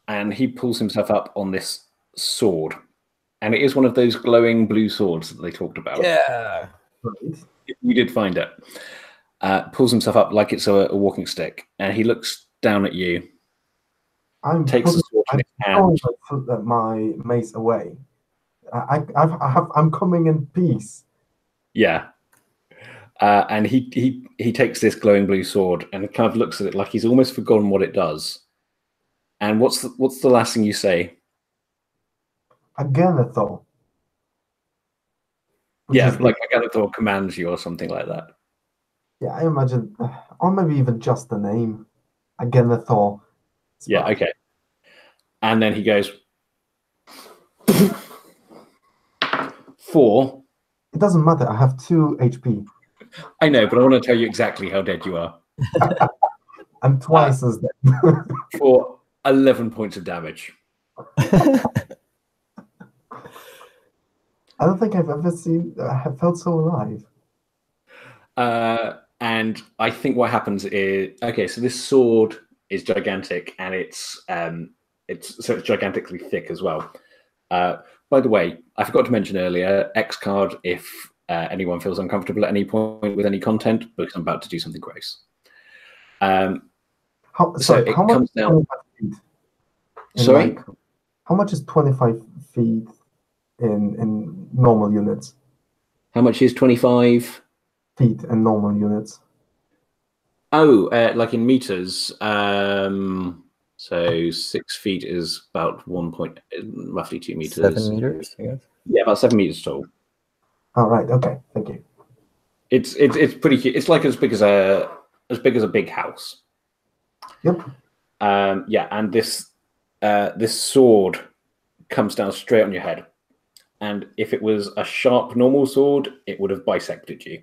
And he pulls himself up on this sword. And it is one of those glowing blue swords that they talked about. Yeah. Right. You did find it. Pulls himself up like it's a walking stick, and he looks down at you. Takes the sword in his hand. My mace away. I'm coming in peace. Yeah. And he takes this glowing blue sword and kind of looks at it like he's almost forgotten what it does. And what's the last thing you say? Aganethor. Yeah, like Aganethor commands you or something like that. Yeah, I imagine, or maybe even just the name. Aganethor. Yeah, okay. And then he goes 4. It doesn't matter. I have 2 HP. I know, but I want to tell you exactly how dead you are. I'm twice as dead. For 11 points of damage. I don't think I've ever have felt so alive. And I think what happens is, okay, so this sword is gigantic, and it's gigantically thick as well. By the way, I forgot to mention earlier, X card if anyone feels uncomfortable at any point with any content, because I'm about to do something gross. How comes down. Sorry, how much is 25 feet in normal units? How much is 25 feet in normal units? Oh, like in meters. So 6 feet is about roughly 2 meters. 7 meters, I guess. Yeah, about 7 meters tall. All right. Okay. Thank you. It's pretty cute. It's like as big as a big house. Yep. Yeah, and this sword comes down straight on your head, and if it was a sharp normal sword, it would have bisected you.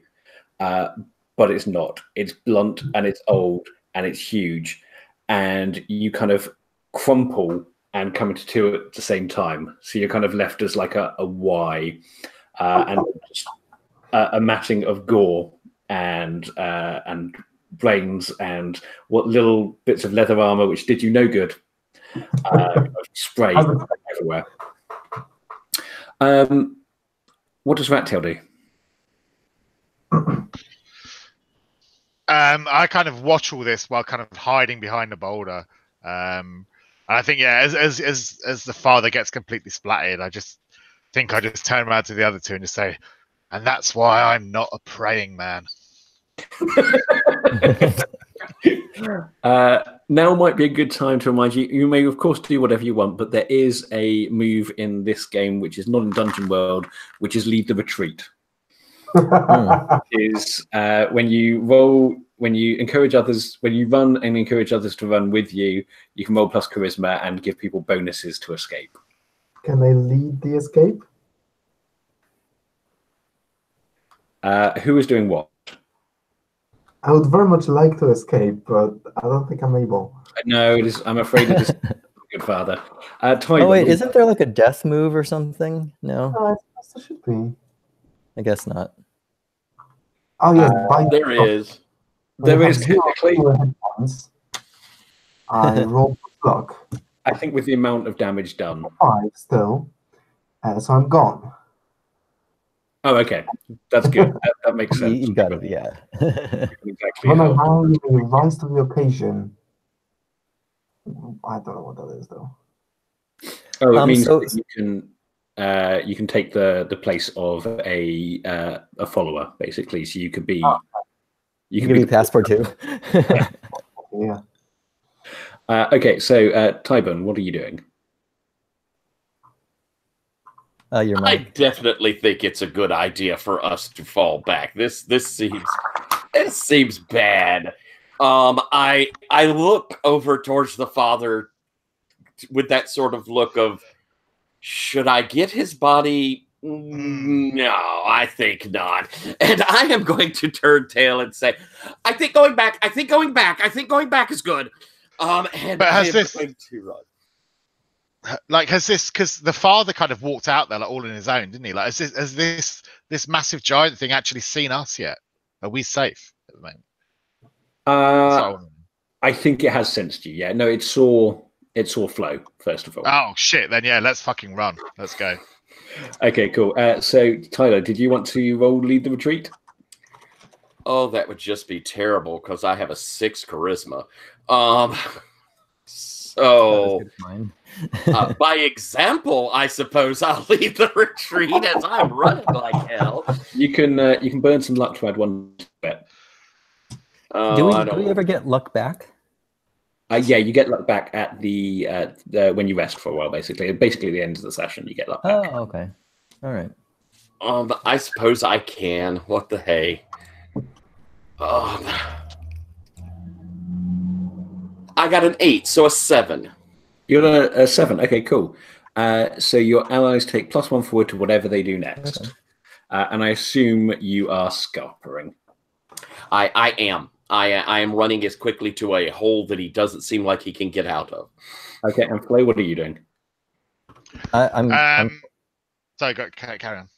But it's not. It's blunt and it's old and it's huge, and you kind of crumple and come into 2 at the same time. So you're kind of left as like a Y, and a matting of gore and brains and what little bits of leather armor which did you no good, spray everywhere. What does Rattail do? I kind of watch all this while kind of hiding behind the boulder. And I think, yeah, as the father gets completely splattered, I just turn around to the other 2 and just say, and that's why I'm not a praying man. Now might be a good time to remind you, you may of course do whatever you want, but there is a move in this game which is not in Dungeon World, which is lead the retreat. Is when you encourage others, when you run and encourage others to run with you, you can roll plus charisma and give people bonuses to escape. Can they lead the escape? Who is doing what? I would very much like to escape, but I don't think I'm able. No, it is. I'm afraid it is. Good father. Oh wait, isn't there like a death move or something? No, I suppose there should be. I guess not. Oh yes, there is. There is technically. I rolled luck. I think with the amount of damage done. 5 still, so I'm gone. Oh, okay, that's good. That makes sense. You got it, yeah. Exactly. When I rise to the occasion, I don't know what that is though. Oh, it means that you can take the place of a follower, basically. So you could be. You could be passport too. Yeah. Okay, so Tyburn, what are you doing? I definitely think it's a good idea for us to fall back. This seems bad. I look over towards the father with that sort of look of, should I get his body? No, I think not. And I am going to turn tail and say, I think going back is good. And but I am going to run. Like, has this, because the father kind of walked out there like all on his own, didn't he? Like, has this massive giant thing actually seen us yet? Are we safe at the moment? I think it has sensed you. Yeah, no, it saw Flo first of all. Oh shit! Then yeah, let's fucking run. Let's go. Okay, cool. So, Tyler, did you want to roll lead the retreat? Oh, that would just be terrible because I have a 6 charisma. So Mine. by example, I suppose I'll lead the retreat as I'm running like hell. You can burn some luck to add 1 to it. Do we ever get luck back? Yeah, you get luck back at the when you rest for a while. Basically, at the end of the session, you get luck back. Oh, okay. All right. I suppose I can. What the hey? I got an 8, so a 7. You're a 7. Okay, cool. So your allies take +1 forward to whatever they do next. Okay. And I assume you are scarpering. I am. I am running as quickly to a hole that he doesn't seem like he can get out of. Okay, and Flay, what are you doing? I'm Sorry, carry on.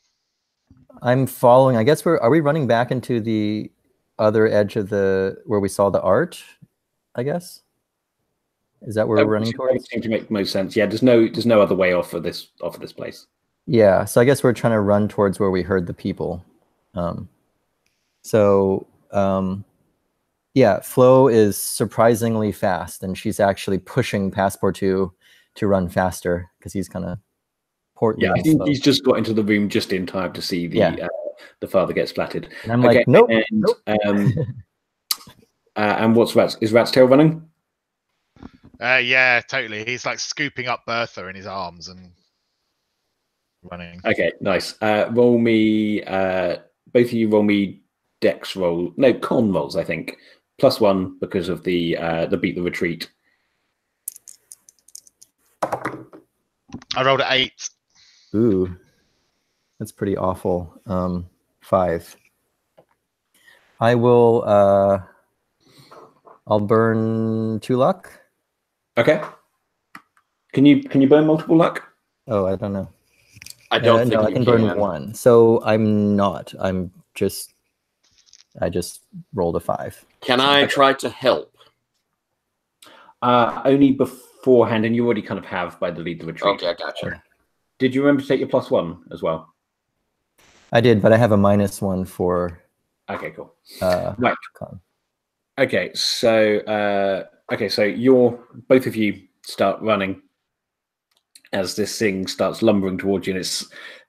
I'm following. I guess are we running back into the other edge of where we saw the art? I guess. Is that where we're running towards? Seems to make most sense. Yeah, there's no other way off of this place. Yeah, so I guess we're trying to run towards where we heard the people. Yeah, Flo is surprisingly fast, and she's actually pushing Passepartout to run faster because he's kind of portly. Yeah, I think he's just got into the room just in time to see the father get splattered. And I'm like, nope. And what's Rats? Is Rat's tail running? Yeah, totally. He's like scooping up Bertha in his arms and running. Okay, nice. Roll me. Both of you roll me dex roll. No, con rolls. I think +1 because of the beat the retreat. I rolled an 8. Ooh, that's pretty awful. 5. I will. I'll burn 2 luck. Okay. Can you burn multiple luck? Oh, I don't know. I don't think I can burn 1. So I'm not. I just rolled a 5. Can I try to help? Only beforehand, and you already kind of have by the lead the retreat. Okay, I gotcha. Did you remember to take your +1 as well? I did, but I have a -1 for. Okay, cool. Right. Con. Okay, so both of you start running as this thing starts lumbering towards you, and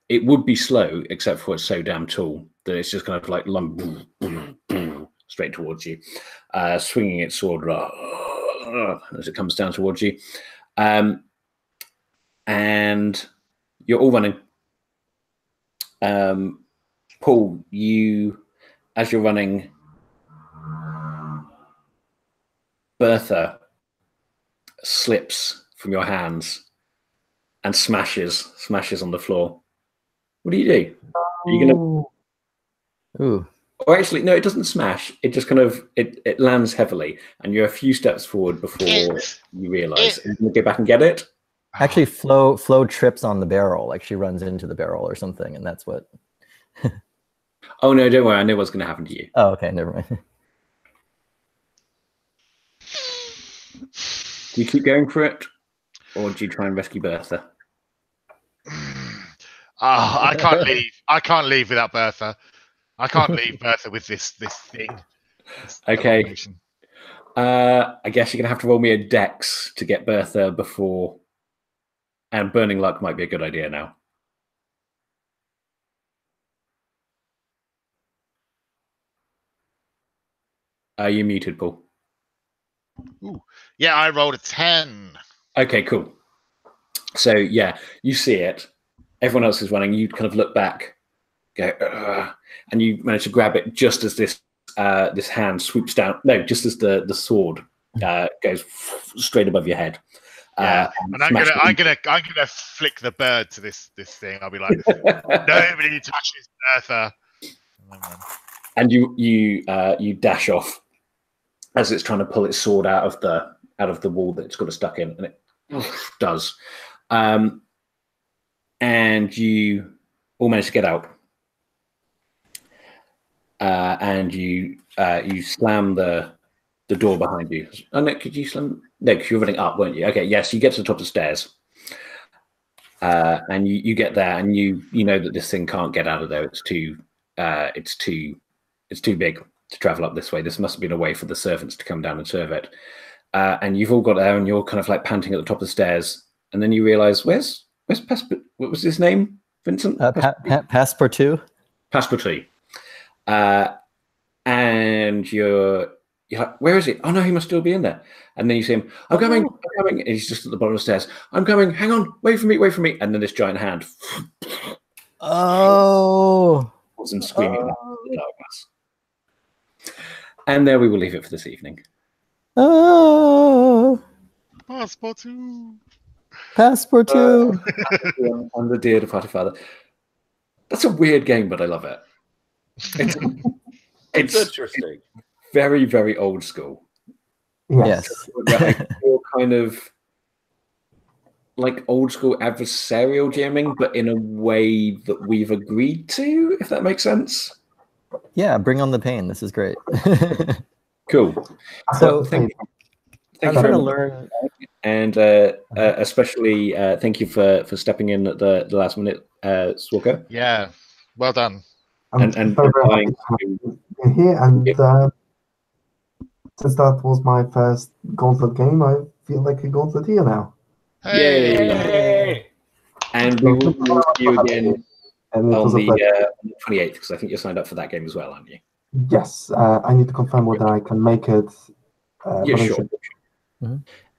it would be slow except for it's so damn tall that it's just kind of like lumbering straight towards you, swinging its sword as it comes down towards you, and you're all running. Paul, as you're running, Bertha slips from your hands and smashes on the floor. What do? Are you gonna? Ooh. Or actually, no, it doesn't smash. It just kind of it lands heavily, and you're a few steps forward before you realise. Are you gonna go back and get it? Actually, Flo trips on the barrel, like she runs into the barrel or something, and that's what. Oh no, don't worry. I know what's going to happen to you. Oh, okay, never mind. Do you keep going for it, or do you try and rescue Bertha? I can't leave. I can't leave without Bertha. I can't leave Bertha with this thing. Okay. I guess you're going to have to roll me a dex to get Bertha before. And burning luck might be a good idea now. Are you muted, Paul? Ooh. Yeah, I rolled a 10. Okay, cool. So yeah, you see it. Everyone else is running. You kind of look back, go, and you manage to grab it just as this hand swoops down. No, just as the sword goes straight above your head. Yeah, and I'm gonna flick the bird to this thing. I'll be like, nobody touches Bertha. And you dash off as it's trying to pull its sword out of the wall that it's got it stuck in, and it does. And you all manage to get out, and you slam the door behind you. Oh no, could you slam? No, because you're running up, weren't you? Okay, yes, you get to the top of the stairs. and you get there, and you know that this thing can't get out of there. It's too big to travel up this way. This must have been a way for the servants to come down and serve it. And you've all got there, and you're kind of like panting at the top of the stairs, and then you realise, where's what was his name? Vincent? Passepartout. Passepartout. And you're like, where is he? Oh no, he must still be in there. And then you see him, I'm coming. And he's just at the bottom of the stairs. I'm coming, hang on, wait for me. And then this giant hand pulls him screaming out of the darkness. And there we will leave it for this evening. Passepartout. I'm the dear departed father. That's a weird game, but I love it. It's interesting. Very, very old school. Yes. I feel kind of like old school adversarial jamming, but in a way that we've agreed to, if that makes sense. Yeah, bring on the pain. This is great. Cool. So thank you I'm trying very to much. learn. And especially thank you for stepping in at the last minute, Swalker. Yeah, well done. I'm And very, very replying happy to be here, and since that was my first Gauntlet game, I feel like a Gauntleteer now. Yay! And we will see you again And it on was a the pleasure. 28th, because I think you're signed up for that game as well, aren't you? Yes, I need to confirm whether I can make it. Yeah, but I sure. should.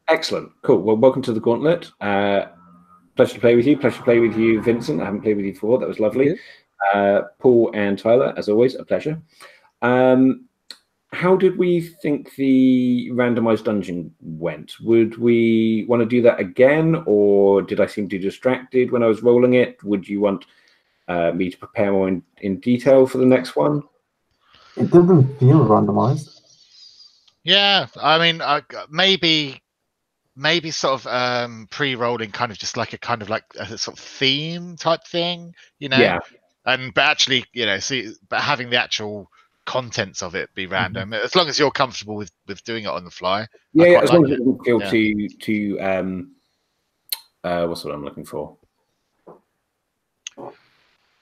Excellent. Cool. Well, welcome to the Gauntlet. Pleasure to play with you. Pleasure to play with you, Vincent. I haven't played with you before. That was lovely. Paul and Tyler, as always, a pleasure. How did we think the randomized dungeon went? Would we want to do that again, or did I seem too distracted when I was rolling it? Would you want me to prepare more in detail for the next one? It didn't feel randomized. Yeah, I mean, maybe sort of pre-rolling, kind of just like a sort of theme type thing, you know. Yeah. But actually, but having the actual contents of it be random, as long as you're comfortable with doing it on the fly. Yeah, as long as it doesn't feel too what's what I'm looking for?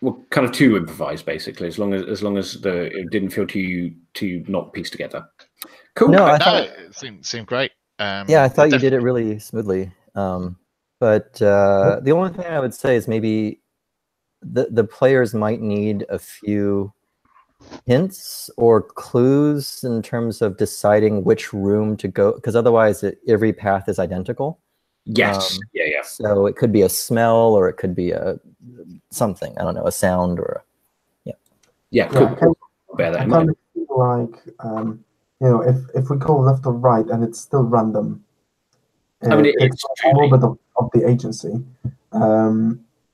Well, kind of too improvised, basically. As long as it didn't feel too not pieced together. Cool. No, I No, thought it seemed great. I thought you did it really smoothly. But the only thing I would say is maybe the players might need a few hints or clues in terms of deciding which room to go, because otherwise every path is identical. Yes. Yeah. So it could be a smell, or it could be something, I don't know, a sound, or Yeah, cool. Bear that I in kind mind. of feel like, if we go left or right and it's still random, I mean, it's a little bit of the agency.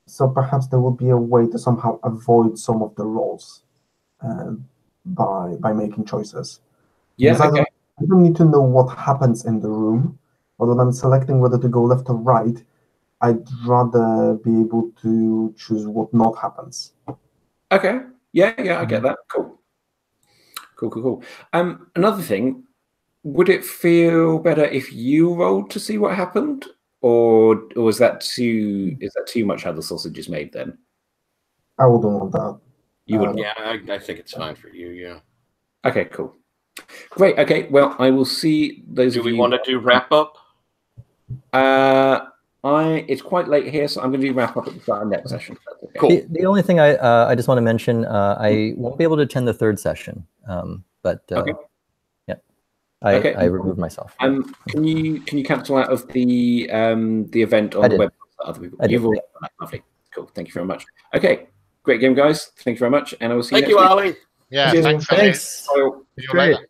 So perhaps there will be a way to somehow avoid some of the rolls by making choices. Yeah, Because okay. I don't need to know what happens in the room, but when I'm selecting whether to go left or right, I'd rather be able to choose what not happens. Okay. Yeah, I get that. Cool. Another thing, would it feel better if you rolled to see what happened, or is that too much how the sausage is made then? I wouldn't want that. You wouldn't. Yeah, I think it's fine for you. Yeah. Okay, cool. Great. Okay. Well, I will see those Do of we you. want to do wrap up? It's quite late here, so I'm going to do wrap up at the start of next session. Okay. Cool. The only thing I just want to mention, I won't be able to attend the third session, but Okay. yeah, Okay. I removed myself. Can you cancel out of the event on I the did. web? Other people. I did, You've already done that. Lovely. Cool. Thank you very much. Okay. Great game, guys. Thank you very much, and I will see Thank you you, next Ali. Yeah, Cheers. thanks. Thanks. week. Bye. See you Great. later.